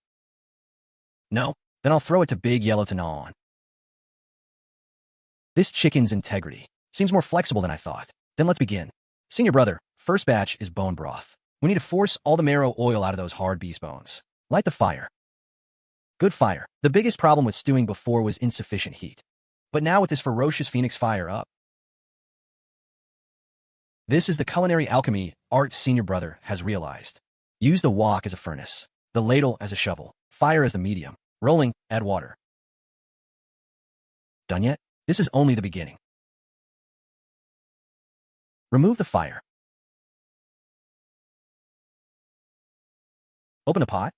No? Then I'll throw it to Big Yellow to gnaw on. This chicken's integrity seems more flexible than I thought. Then let's begin. Senior brother, first batch is bone broth. We need to force all the marrow oil out of those hard beast bones. Light the fire. Good fire. The biggest problem with stewing before was insufficient heat. But now with this ferocious phoenix fire up, this is the culinary alchemy art senior brother has realized. Use the wok as a furnace, the ladle as a shovel, fire as the medium, rolling, add water. Done yet? This is only the beginning. Remove the fire. Open the pot.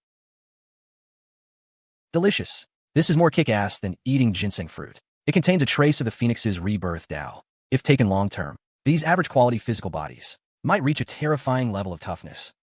Delicious. This is more kick-ass than eating ginseng fruit. It contains a trace of the phoenix's rebirth Tao. If taken long-term, these average-quality physical bodies might reach a terrifying level of toughness.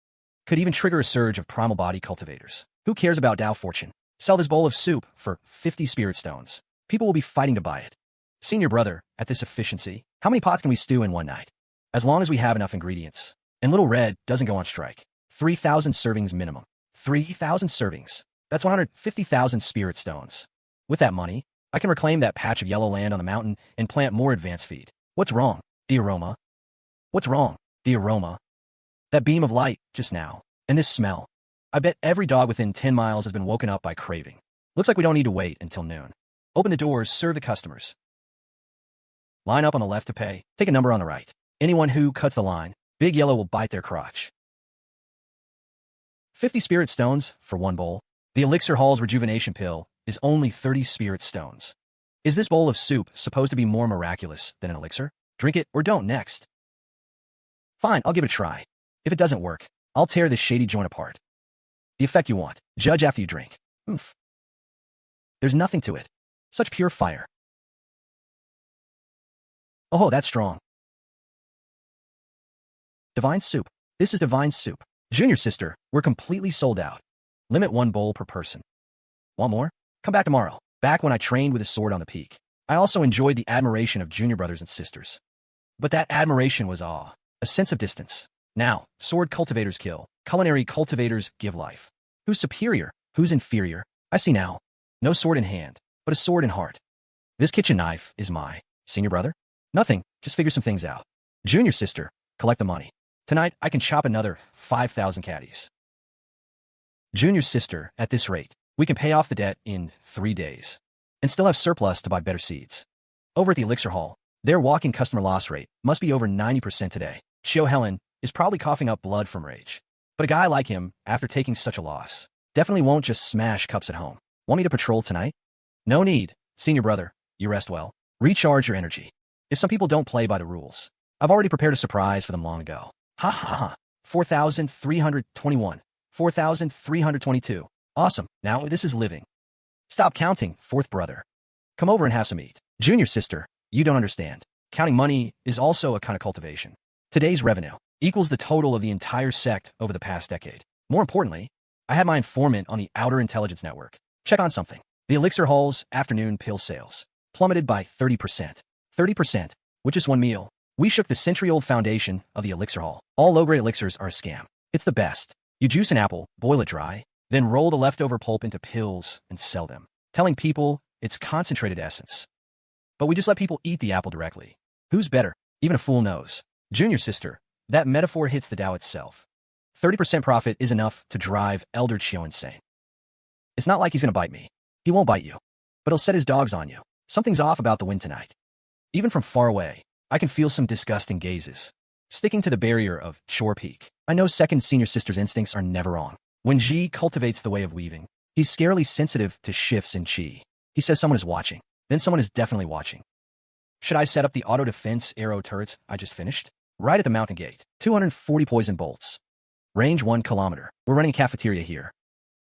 Could even trigger a surge of primal body cultivators. Who cares about Tao fortune? Sell this bowl of soup for 50 spirit stones. People will be fighting to buy it. Senior brother, at this efficiency, how many pots can we stew in one night? As long as we have enough ingredients. And Little Red doesn't go on strike. 3,000 servings minimum. 3,000 servings. That's 150,000 spirit stones. With that money, I can reclaim that patch of yellow land on the mountain and plant more advanced feed. What's wrong? The aroma. What's wrong? The aroma. That beam of light just now. And this smell. I bet every dog within 10 miles has been woken up by craving. Looks like we don't need to wait until noon. Open the doors, serve the customers. Line up on the left to pay. Take a number on the right. Anyone who cuts the line, Big Yellow will bite their crotch. 50 spirit stones for one bowl. The Elixir Hall's rejuvenation pill is only 30 spirit stones. Is this bowl of soup supposed to be more miraculous than an elixir? Drink it or don't next. Fine, I'll give it a try. If it doesn't work, I'll tear this shady joint apart. The effect you want. Judge after you drink. Oomph. There's nothing to it. Such pure fire. Oh, that's strong. Divine soup. This is divine soup. Junior sister, we're completely sold out. Limit one bowl per person. Want more? Come back tomorrow. Back when I trained with a sword on the peak. I also enjoyed the admiration of junior brothers and sisters. But that admiration was awe, a sense of distance. Now, sword cultivators kill. Culinary cultivators give life. Who's superior? Who's inferior? I see now. No sword in hand, but a sword in heart. This kitchen knife is my senior brother. Nothing, just figure some things out. Junior sister, collect the money. Tonight, I can chop another 5,000 caddies. Junior sister, at this rate, we can pay off the debt in 3 days and still have surplus to buy better seeds. Over at the Elixir Hall, their walking customer loss rate must be over 90% today. Qiu Helen is probably coughing up blood from rage. But a guy like him, after taking such a loss, definitely won't just smash cups at home. Want me to patrol tonight? No need. Senior brother, you rest well. Recharge your energy. If some people don't play by the rules, I've already prepared a surprise for them long ago. Ha ha ha. 4,321. 4,322. Awesome. Now this is living. Stop counting, fourth brother. Come over and have some eat. Junior sister, you don't understand. Counting money is also a kind of cultivation. Today's revenue equals the total of the entire sect over the past decade. More importantly, I had my informant on the Outer Intelligence Network check on something. The Elixir Hall's afternoon pill sales plummeted by 30%. 30%, which is one meal. We shook the century-old foundation of the elixir hall. All low-grade elixirs are a scam. It's the best. You juice an apple, boil it dry, then roll the leftover pulp into pills and sell them, telling people it's concentrated essence. But we just let people eat the apple directly. Who's better? Even a fool knows. Junior sister, that metaphor hits the Tao itself. 30% profit is enough to drive Elder Qiu insane. It's not like he's gonna bite me. He won't bite you, but he'll set his dogs on you. Something's off about the wind tonight. Even from far away, I can feel some disgusting gazes. Sticking to the barrier of Shore Peak, I know second senior sister's instincts are never wrong. When Ji cultivates the way of weaving, he's scarily sensitive to shifts in Qi. He says someone is watching, then someone is definitely watching. Should I set up the auto-defense arrow turrets I just finished? Right at the mountain gate, 240 poison bolts. Range 1 kilometer. We're running a cafeteria here.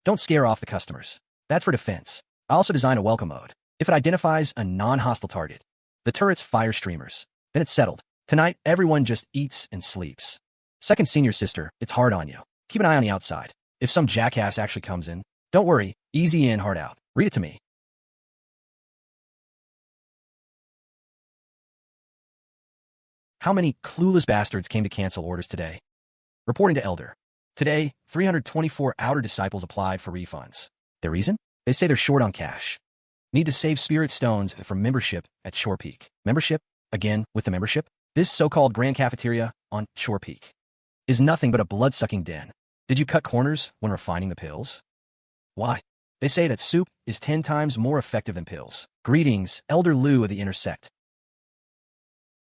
Don't scare off the customers. That's for defense. I also designed a welcome mode. If it identifies a non-hostile target, the turrets fire streamers. Then it's settled. Tonight, everyone just eats and sleeps. Second senior sister, it's hard on you. Keep an eye on the outside. If some jackass actually comes in, don't worry, easy in, hard out. Read it to me. How many clueless bastards came to cancel orders today? Reporting to Elder. Today, 324 outer disciples applied for refunds. Their reason? They say they're short on cash. Need to save spirit stones for membership at Shore Peak. Membership? Again, with the membership? This so-called Grand Cafeteria on Shore Peak is nothing but a blood-sucking den. Did you cut corners when refining the pills? Why? They say that soup is 10 times more effective than pills. Greetings, Elder Liu of the Inner Sect.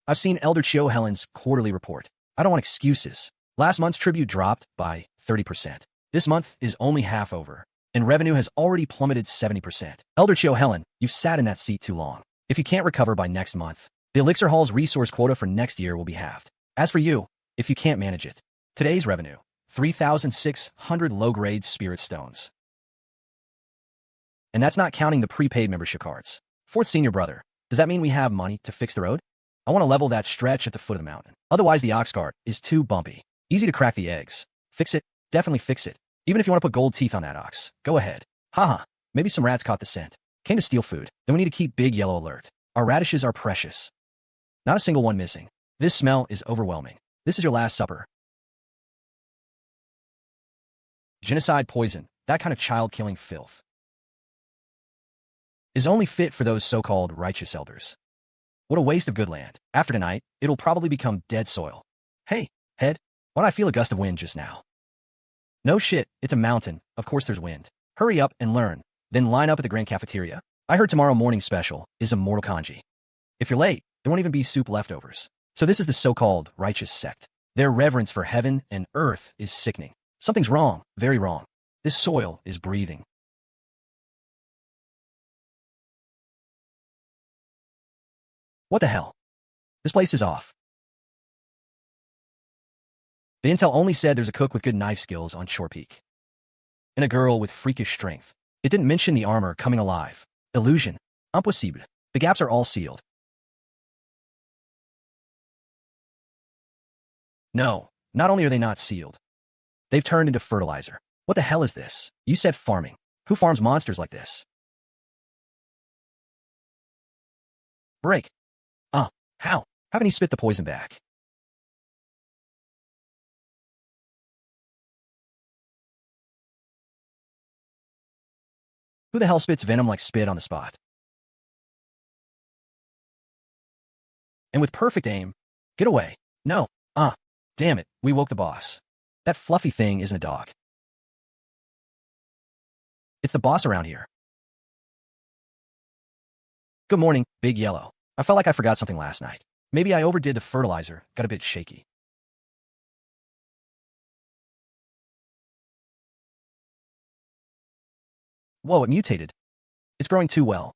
I've seen Elder Qiu Helen's quarterly report. I don't want excuses. Last month's tribute dropped by 30%. This month is only half over, and revenue has already plummeted 70%. Elder Qiu Helen, you've sat in that seat too long. If you can't recover by next month, the Elixir Hall's resource quota for next year will be halved. As for you, if you can't manage it, today's revenue, 3,600 low-grade spirit stones. And that's not counting the prepaid membership cards. Fourth senior brother, does that mean we have money to fix the road? I want to level that stretch at the foot of the mountain. Otherwise, the ox cart is too bumpy. Easy to crack the eggs. Fix it. Definitely fix it. Even if you want to put gold teeth on that ox, go ahead. Haha, maybe some rats caught the scent. Came to steal food. Then we need to keep Big Yellow alert. Our radishes are precious. Not a single one missing. This smell is overwhelming. This is your last supper. Genocide poison, that kind of child-killing filth, is only fit for those so-called righteous elders. What a waste of good land. After tonight, it'll probably become dead soil. Hey, head, why'd I feel a gust of wind just now? No shit, it's a mountain. Of course there's wind. Hurry up and learn, then line up at the Grand Cafeteria. I heard tomorrow morning's special is a mortal kanji. If you're late, there won't even be soup leftovers. So this is the so-called righteous sect. Their reverence for heaven and earth is sickening. Something's wrong, very wrong. This soil is breathing. What the hell? This place is off. The intel only said there's a cook with good knife skills on Shore Peak. And a girl with freakish strength. It didn't mention the armor coming alive. Illusion. Impossible. The gaps are all sealed. No, not only are they not sealed, they've turned into fertilizer. What the hell is this? You said farming. Who farms monsters like this? Break. How? How can he spit the poison back? Who the hell spits venom like spit on the spot? And with perfect aim, get away. No. Damn it, we woke the boss. That fluffy thing isn't a dog. It's the boss around here. Good morning, Big Yellow. I felt like I forgot something last night. Maybe I overdid the fertilizer, got a bit shaky. Whoa, it mutated. It's growing too well.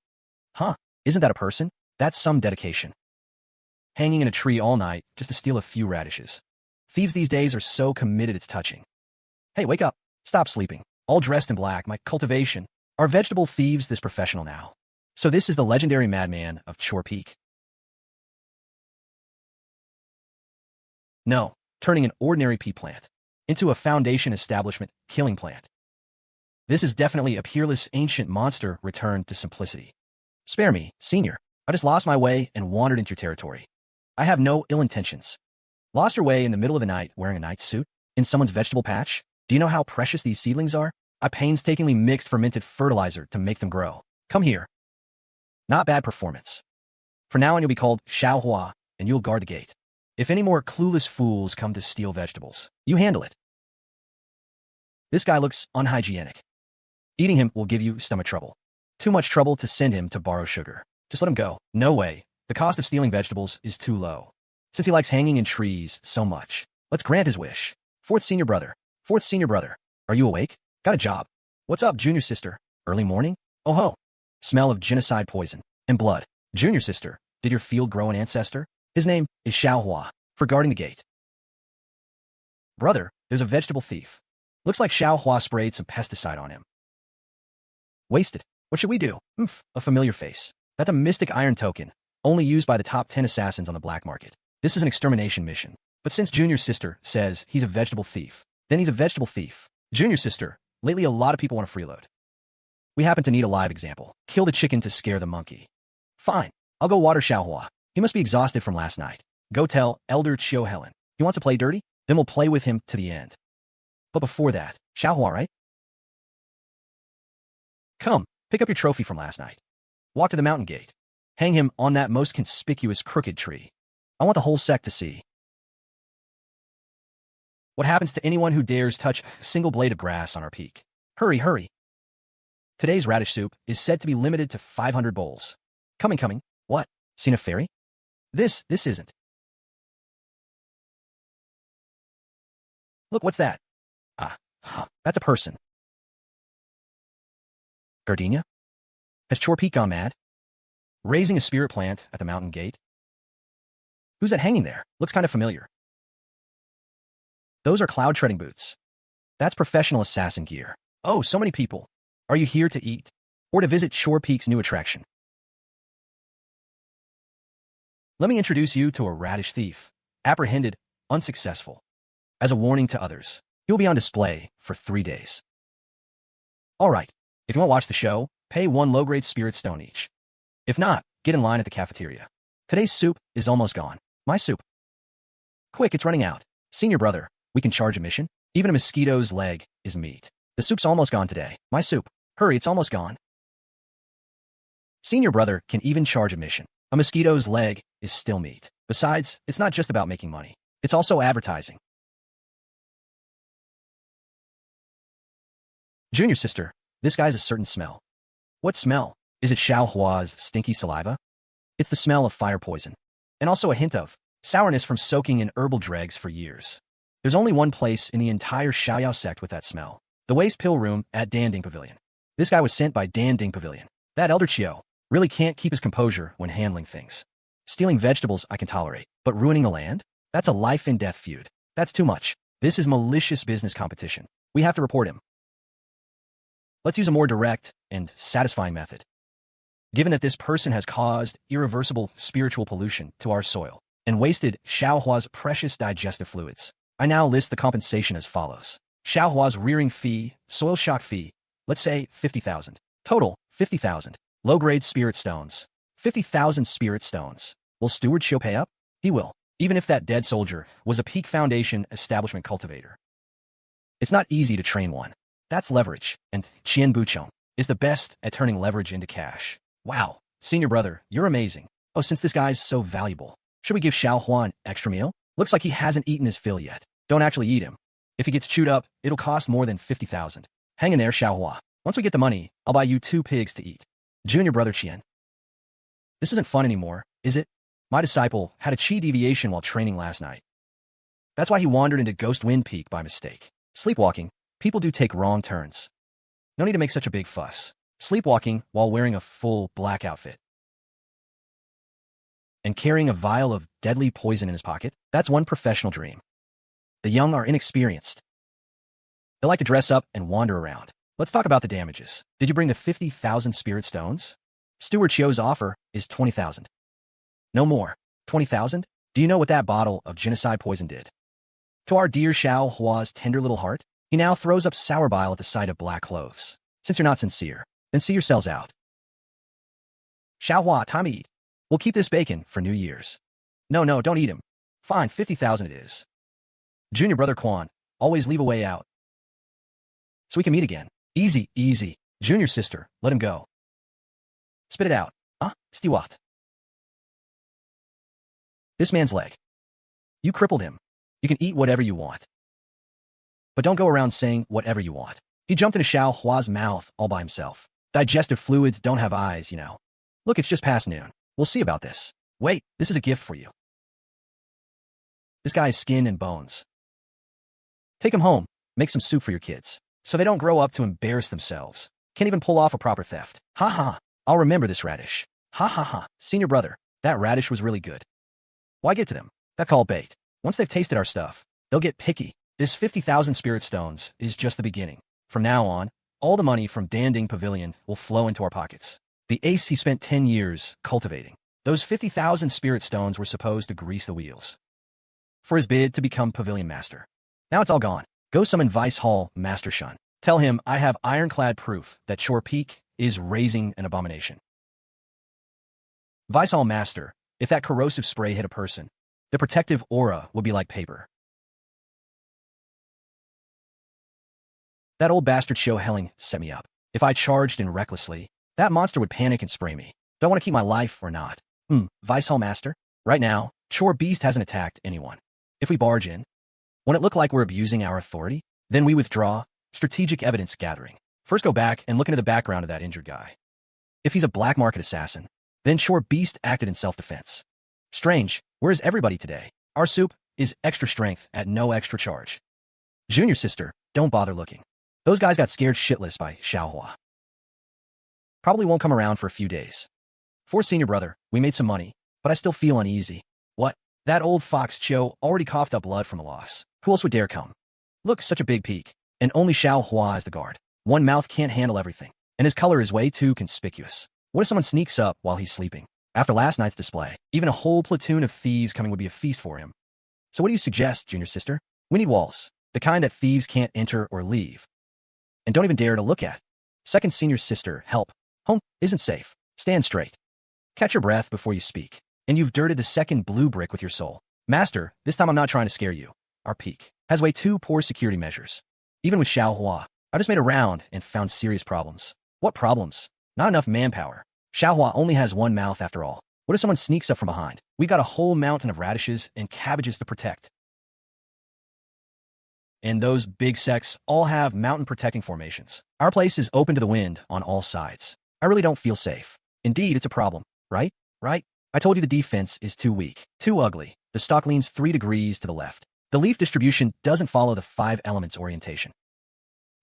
Huh, isn't that a person? That's some dedication. Hanging in a tree all night just to steal a few radishes. Thieves these days are so committed it's touching. Hey, wake up. Stop sleeping. All dressed in black, my cultivation. Are vegetable thieves this professional now? So this is the legendary madman of Shore Peak. No, turning an ordinary pea plant into a foundation establishment killing plant. This is definitely a peerless ancient monster returned to simplicity. Spare me, senior. I just lost my way and wandered into your territory. I have no ill intentions. Lost your way in the middle of the night wearing a knight's suit? In someone's vegetable patch? Do you know how precious these seedlings are? I painstakingly mixed fermented fertilizer to make them grow. Come here. Not bad performance. From now on you'll be called Xiao Hua, and you'll guard the gate. If any more clueless fools come to steal vegetables, you handle it. This guy looks unhygienic. Eating him will give you stomach trouble. Too much trouble to send him to borrow sugar. Just let him go. No way. The cost of stealing vegetables is too low. Since he likes hanging in trees so much, let's grant his wish. Fourth senior brother. Are you awake? Got a job. What's up, junior sister? Early morning? Oh ho. Smell of genocide poison and blood. Junior sister, did your field grow an ancestor? His name is Xiao Hua, for guarding the gate. Brother, there's a vegetable thief. Looks like Xiao Hua sprayed some pesticide on him. Wasted. What should we do? A familiar face. That's a mystic iron token, only used by the top 10 assassins on the black market. This is an extermination mission. But since Junior Sister says he's a vegetable thief, then he's a vegetable thief. Junior Sister, lately a lot of people want to freeload. We happen to need a live example. Kill the chicken to scare the monkey. Fine. I'll go water Xiao Hua. He must be exhausted from last night. Go tell Elder Qiu Helen. He wants to play dirty? Then we'll play with him to the end. But before that, Xiao Hua, right? Come, pick up your trophy from last night. Walk to the mountain gate. Hang him on that most conspicuous crooked tree. I want the whole sect to see. What happens to anyone who dares touch a single blade of grass on our peak? Hurry, hurry. Today's radish soup is said to be limited to 500 bowls. Coming. What? Seen a fairy? This isn't. Look, what's that? That's a person. Gardenia? Has Chorpeak gone mad? Raising a spirit plant at the mountain gate? Who's that hanging there? Looks kind of familiar. Those are cloud treading boots. That's professional assassin gear. Oh, so many people. Are you here to eat? Or to visit Chorpeak's new attraction? Let me introduce you to a radish thief. Apprehended, unsuccessful. As a warning to others, he will be on display for 3 days. Alright, if you want to watch the show, pay 1 low-grade spirit stone each. If not, get in line at the cafeteria. Today's soup is almost gone. My soup. Quick, it's running out. Senior brother, we can charge a mission? Even a mosquito's leg is meat. The soup's almost gone today. My soup. Hurry, it's almost gone. Senior brother can even charge a mission. A mosquito's leg is still meat. Besides, it's not just about making money. It's also advertising. Junior sister, this guy's a certain smell. What smell? Is it Xiao Hua's stinky saliva? It's the smell of fire poison. And also a hint of sourness from soaking in herbal dregs for years. There's only one place in the entire Xiaoyao sect with that smell. The waste pill room at Dan Ding Pavilion. This guy was sent by Dan Ding Pavilion. That Elder Qiu really can't keep his composure when handling things. Stealing vegetables I can tolerate, but ruining the land? That's a life and death feud. That's too much. This is malicious business competition. We have to report him. Let's use a more direct and satisfying method. Given that this person has caused irreversible spiritual pollution to our soil and wasted Xiao Hua's precious digestive fluids, I now list the compensation as follows. Xiao Hua's rearing fee, soil shock fee, let's say 50,000. Total, 50,000. Low-grade spirit stones. 50,000 spirit stones. Will Steward Qiu pay up? He will, even if that dead soldier was a Peak Foundation establishment cultivator. It's not easy to train one. That's leverage, and Qian Buchong is the best at turning leverage into cash. Wow, senior brother, you're amazing. Oh, since this guy's so valuable, should we give Xiao Hua an extra meal? Looks like he hasn't eaten his fill yet. Don't actually eat him. If he gets chewed up, it'll cost more than 50,000. Hang in there, Xiao Hua. Once we get the money, I'll buy you 2 pigs to eat. Junior brother Qian. This isn't fun anymore, is it? My disciple had a chi deviation while training last night. That's why he wandered into Ghost Wind Peak by mistake. Sleepwalking, people do take wrong turns. No need to make such a big fuss. Sleepwalking while wearing a full black outfit. And carrying a vial of deadly poison in his pocket, that's one professional dream. The young are inexperienced. They like to dress up and wander around. Let's talk about the damages. Did you bring the 50,000 spirit stones? Steward Qiu's offer is 20,000. No more. 20,000? Do you know what that bottle of genocide poison did? To our dear Xiao Hua's tender little heart, he now throws up sour bile at the sight of black clothes. Since you're not sincere, then see yourselves out. Xiao Hua, time to eat. We'll keep this bacon for New Year's. No, no, don't eat him. Fine, 50,000 it is. Junior brother Quan, always leave a way out. So we can meet again. Easy, easy. Junior sister, let him go. Spit it out. Stiwat. This man's leg. You crippled him. You can eat whatever you want. But don't go around saying whatever you want. He jumped into Xiao Hua's mouth all by himself. Digestive fluids don't have eyes, you know. Look, it's just past noon. We'll see about this. Wait, this is a gift for you. This guy's skin and bones. Take him home. Make some soup for your kids, so they don't grow up to embarrass themselves. Can't even pull off a proper theft. Ha ha. I'll remember this radish. Ha ha ha. Senior brother, that radish was really good. Why get to them? That call bait. Once they've tasted our stuff, they'll get picky. This 50,000 spirit stones is just the beginning. From now on, all the money from Dan Ding Pavilion will flow into our pockets. The ace he spent 10 years cultivating. Those 50,000 spirit stones were supposed to grease the wheels for his bid to become pavilion master. Now it's all gone. Go summon Vice Hall Master Shun. Tell him I have ironclad proof that Shore Peak is raising an abomination. Vice Hall Master, if that corrosive spray hit a person, the protective aura would be like paper. That old bastard Qiu Helling set me up. If I charged in recklessly, that monster would panic and spray me. Do I want to keep my life or not? Vice Hall Master? Right now, Shore Beast hasn't attacked anyone. If we barge in, won't it look like we're abusing our authority? Then we withdraw. Strategic evidence gathering. First go back and look into the background of that injured guy. If he's a black market assassin, then Shore Beast acted in self-defense. Strange, where is everybody today? Our soup is extra strength at no extra charge. Junior sister, don't bother looking. Those guys got scared shitless by Xiaohua. Probably won't come around for a few days. For senior brother, we made some money, but I still feel uneasy. What? That old fox Qiu already coughed up blood from a loss. Who else would dare come? Look, such a big peak. And only Xiaohua is the guard. One mouth can't handle everything. And his color is way too conspicuous. What if someone sneaks up while he's sleeping? After last night's display, even a whole platoon of thieves coming would be a feast for him. So what do you suggest, junior sister? We need walls. The kind that thieves can't enter or leave. And don't even dare to look at. Second senior sister, help. Home isn't safe. Stand straight. Catch your breath before you speak. And you've dirted the second blue brick with your soul. Master, this time I'm not trying to scare you. Our peak has way too poor security measures. Even with Xiaohua, I just made a round and found serious problems. What problems? Not enough manpower. Xiaohua only has one mouth after all. What if someone sneaks up from behind? We got a whole mountain of radishes and cabbages to protect. And those big sects all have mountain protecting formations. Our place is open to the wind on all sides. I really don't feel safe. Indeed, it's a problem, right? Right? I told you the defense is too weak, too ugly. The stock leans 3 degrees to the left. The leaf distribution doesn't follow the 5 elements orientation.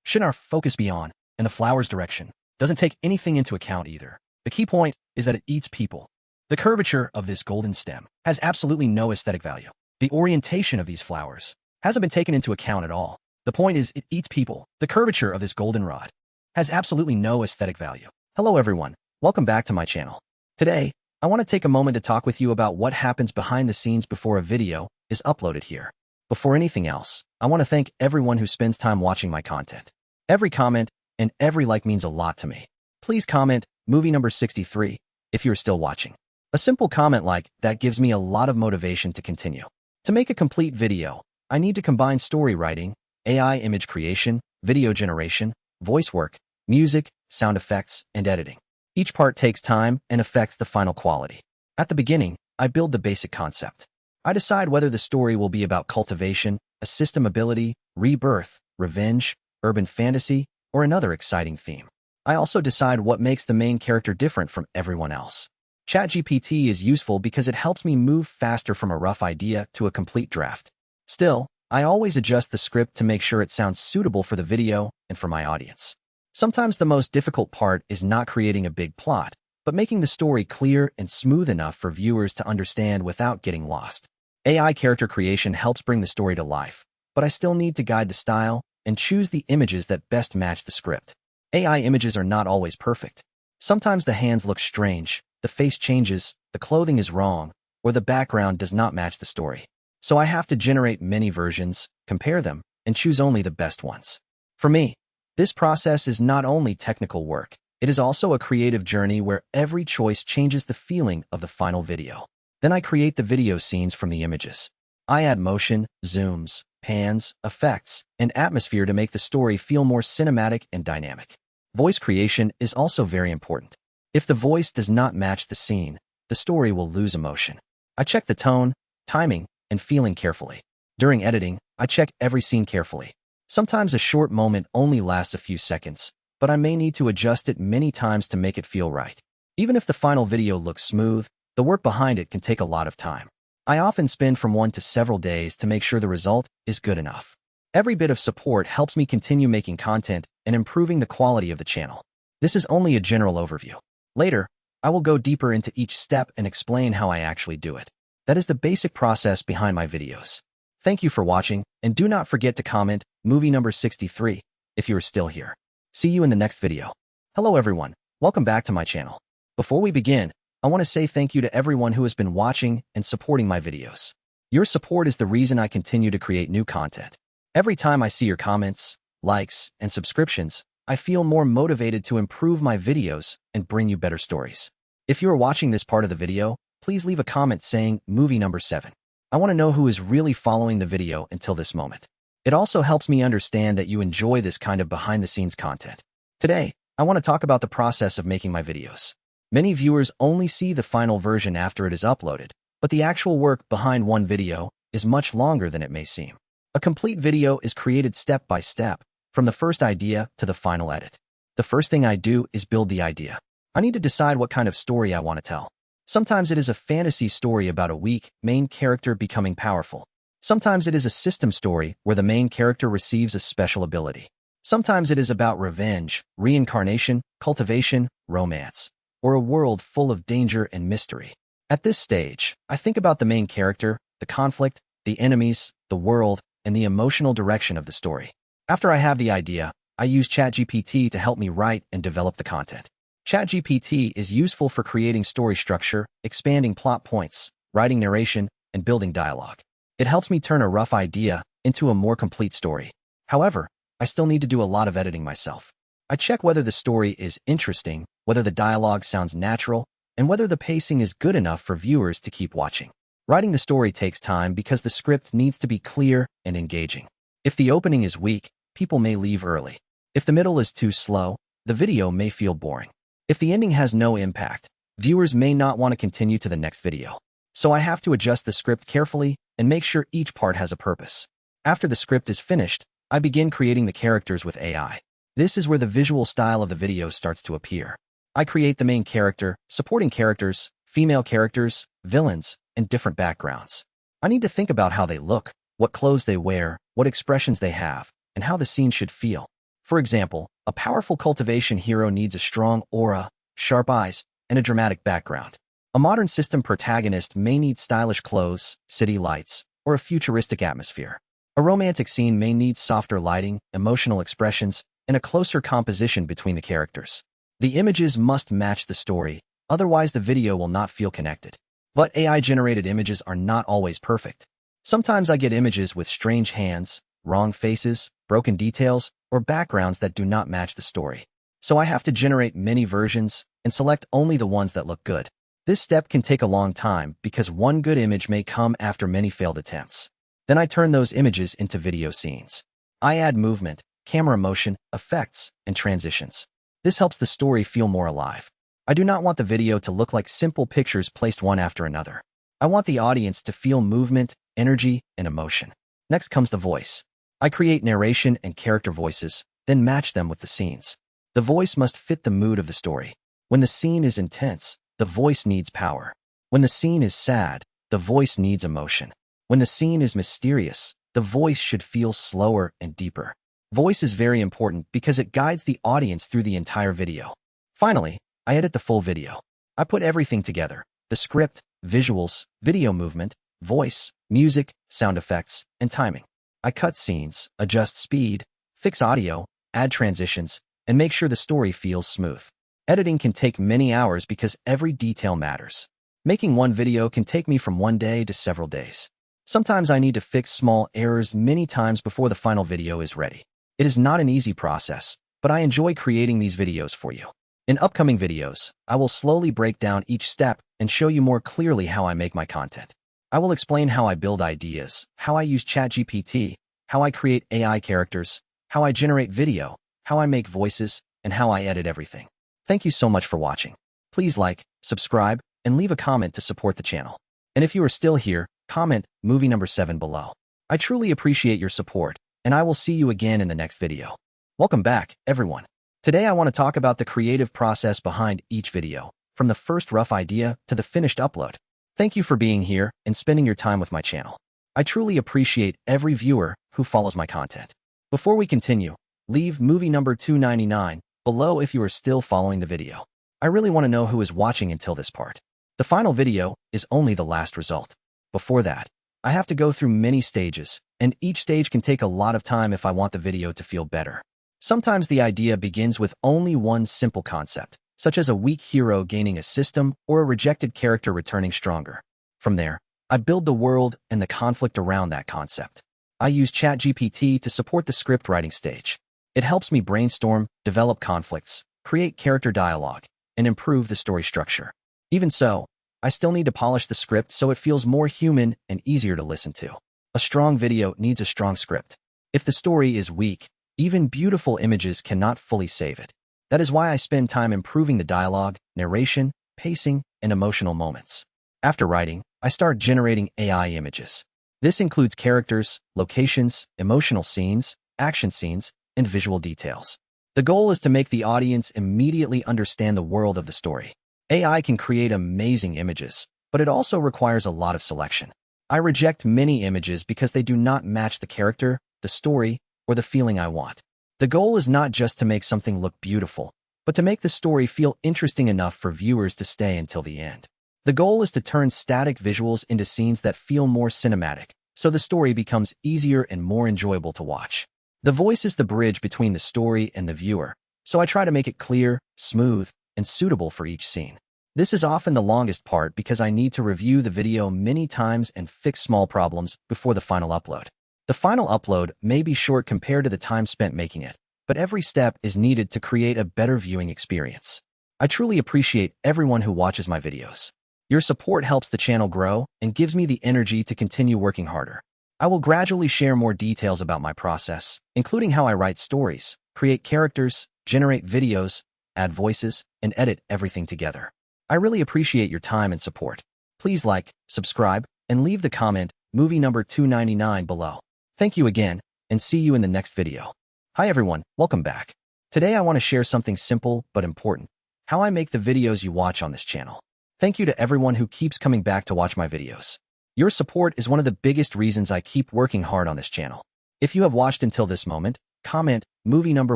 Shouldn't our focus be on, and the flower's direction doesn't take anything into account either. The key point is that it eats people. The curvature of this golden stem has absolutely no aesthetic value. The orientation of these flowers hasn't been taken into account at all. The point is it eats people. The curvature of this golden rod has absolutely no aesthetic value. Hello everyone, welcome back to my channel. Today, I want to take a moment to talk with you about what happens behind the scenes before a video is uploaded here. Before anything else, I want to thank everyone who spends time watching my content. Every comment and every like means a lot to me. Please comment movie number 63 if you're still watching. A simple comment like that gives me a lot of motivation to continue. To make a complete video, I need to combine story writing, AI image creation, video generation, voice work, music, sound effects, and editing. Each part takes time and affects the final quality. At the beginning, I build the basic concept. I decide whether the story will be about cultivation, a system ability, rebirth, revenge, urban fantasy, or another exciting theme. I also decide what makes the main character different from everyone else. ChatGPT is useful because it helps me move faster from a rough idea to a complete draft. Still, I always adjust the script to make sure it sounds suitable for the video and for my audience. Sometimes the most difficult part is not creating a big plot, but making the story clear and smooth enough for viewers to understand without getting lost. AI character creation helps bring the story to life, but I still need to guide the style and choose the images that best match the script. AI images are not always perfect. Sometimes the hands look strange, the face changes, the clothing is wrong, or the background does not match the story. So I have to generate many versions, compare them, and choose only the best ones. For me, this process is not only technical work, It is also a creative journey where every choice changes the feeling of the final video. Then I create the video scenes from the images. I add motion, zooms, pans, effects, and atmosphere to make the story feel more cinematic and dynamic. Voice creation is also very important. If the voice does not match the scene, the story will lose emotion. I check the tone, timing, and feeling carefully. During editing, I check every scene carefully. Sometimes a short moment only lasts a few seconds, but I may need to adjust it many times to make it feel right. Even if the final video looks smooth, the work behind it can take a lot of time. I often spend from 1 to several days to make sure the result is good enough. Every bit of support helps me continue making content and improving the quality of the channel. This is only a general overview. Later, I will go deeper into each step and explain how I actually do it. That is the basic process behind my videos. Thank you for watching, and do not forget to comment movie number 63 if you are still here. See you in the next video. Hello everyone, welcome back to my channel. Before we begin, I want to say thank you to everyone who has been watching and supporting my videos. Your support is the reason I continue to create new content. Every time I see your comments, likes, and subscriptions, I feel more motivated to improve my videos and bring you better stories. If you are watching this part of the video, please leave a comment saying movie number 7. I want to know who is really following the video until this moment. It also helps me understand that you enjoy this kind of behind-the-scenes content. Today, I want to talk about the process of making my videos. Many viewers only see the final version after it is uploaded, but the actual work behind one video is much longer than it may seem. A complete video is created step by step, from the first idea to the final edit. The first thing I do is build the idea. I need to decide what kind of story I want to tell. Sometimes it is a fantasy story about a weak main character becoming powerful. Sometimes it is a system story where the main character receives a special ability. Sometimes it is about revenge, reincarnation, cultivation, romance, or a world full of danger and mystery. At this stage, I think about the main character, the conflict, the enemies, the world, and the emotional direction of the story. After I have the idea, I use ChatGPT to help me write and develop the content. ChatGPT is useful for creating story structure, expanding plot points, writing narration, and building dialogue. It helps me turn a rough idea into a more complete story. However, I still need to do a lot of editing myself. I check whether the story is interesting, whether the dialogue sounds natural, and whether the pacing is good enough for viewers to keep watching. Writing the story takes time because the script needs to be clear and engaging. If the opening is weak, people may leave early. If the middle is too slow, the video may feel boring. If the ending has no impact, viewers may not want to continue to the next video. So I have to adjust the script carefully and make sure each part has a purpose. After the script is finished, I begin creating the characters with AI. This is where the visual style of the video starts to appear. I create the main character, supporting characters, female characters, villains, and different backgrounds. I need to think about how they look, what clothes they wear, what expressions they have, and how the scene should feel. For example, a powerful cultivation hero needs a strong aura, sharp eyes, and a dramatic background. A modern system protagonist may need stylish clothes, city lights, or a futuristic atmosphere. A romantic scene may need softer lighting, emotional expressions, and a closer composition between the characters. The images must match the story, otherwise the video will not feel connected. But AI-generated images are not always perfect. Sometimes I get images with strange hands, wrong faces, broken details, or backgrounds that do not match the story. So I have to generate many versions and select only the ones that look good. This step can take a long time because one good image may come after many failed attempts. Then I turn those images into video scenes. I add movement, camera motion, effects, and transitions. This helps the story feel more alive. I do not want the video to look like simple pictures placed one after another. I want the audience to feel movement, energy, and emotion. Next comes the voice. I create narration and character voices, then match them with the scenes. The voice must fit the mood of the story. When the scene is intense, the voice needs power. When the scene is sad, the voice needs emotion. When the scene is mysterious, the voice should feel slower and deeper. Voice is very important because it guides the audience through the entire video. Finally, I edit the full video. I put everything together: the script, visuals, video movement, voice, music, sound effects, and timing. I cut scenes, adjust speed, fix audio, add transitions, and make sure the story feels smooth. Editing can take many hours because every detail matters. Making one video can take me from 1 day to several days. Sometimes I need to fix small errors many times before the final video is ready. It is not an easy process, but I enjoy creating these videos for you. In upcoming videos, I will slowly break down each step and show you more clearly how I make my content. I will explain how I build ideas, how I use ChatGPT, how I create AI characters, how I generate video, how I make voices, and how I edit everything. Thank you so much for watching. Please like, subscribe, and leave a comment to support the channel. And if you are still here, comment movie number 7 below. I truly appreciate your support, and I will see you again in the next video. Welcome back, everyone. Today I want to talk about the creative process behind each video, from the first rough idea to the finished upload. Thank you for being here and spending your time with my channel. I truly appreciate every viewer who follows my content. Before we continue, leave movie number 299 below if you are still following the video. I really want to know who is watching until this part. The final video is only the last result. Before that, I have to go through many stages, and each stage can take a lot of time if I want the video to feel better. Sometimes the idea begins with only one simple concept, such as a weak hero gaining a system or a rejected character returning stronger. From there, I build the world and the conflict around that concept. I use ChatGPT to support the script writing stage. It helps me brainstorm, develop conflicts, create character dialogue, and improve the story structure. Even so, I still need to polish the script so it feels more human and easier to listen to. A strong video needs a strong script. If the story is weak, even beautiful images cannot fully save it. That is why I spend time improving the dialogue, narration, pacing, and emotional moments. After writing, I start generating AI images. This includes characters, locations, emotional scenes, action scenes, and visual details. The goal is to make the audience immediately understand the world of the story. AI can create amazing images, but it also requires a lot of selection. I reject many images because they do not match the character, the story, or the feeling I want. The goal is not just to make something look beautiful, but to make the story feel interesting enough for viewers to stay until the end. The goal is to turn static visuals into scenes that feel more cinematic, so the story becomes easier and more enjoyable to watch. The voice is the bridge between the story and the viewer, so I try to make it clear, smooth, and suitable for each scene. This is often the longest part because I need to review the video many times and fix small problems before the final upload. The final upload may be short compared to the time spent making it, but every step is needed to create a better viewing experience. I truly appreciate everyone who watches my videos. Your support helps the channel grow and gives me the energy to continue working harder. I will gradually share more details about my process, including how I write stories, create characters, generate videos, add voices, and edit everything together. I really appreciate your time and support. Please like, subscribe, and leave the comment movie number 299 below. Thank you again, and see you in the next video. Hi everyone, welcome back. Today I want to share something simple but important, how I make the videos you watch on this channel. Thank you to everyone who keeps coming back to watch my videos. Your support is one of the biggest reasons I keep working hard on this channel. If you have watched until this moment, comment movie number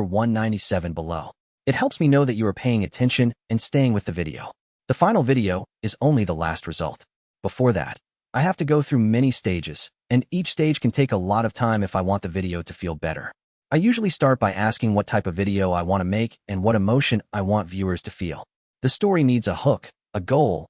197 below. It helps me know that you are paying attention and staying with the video. The final video is only the last result. Before that, I have to go through many stages, and each stage can take a lot of time if I want the video to feel better. I usually start by asking what type of video I want to make and what emotion I want viewers to feel. The story needs a hook, a goal,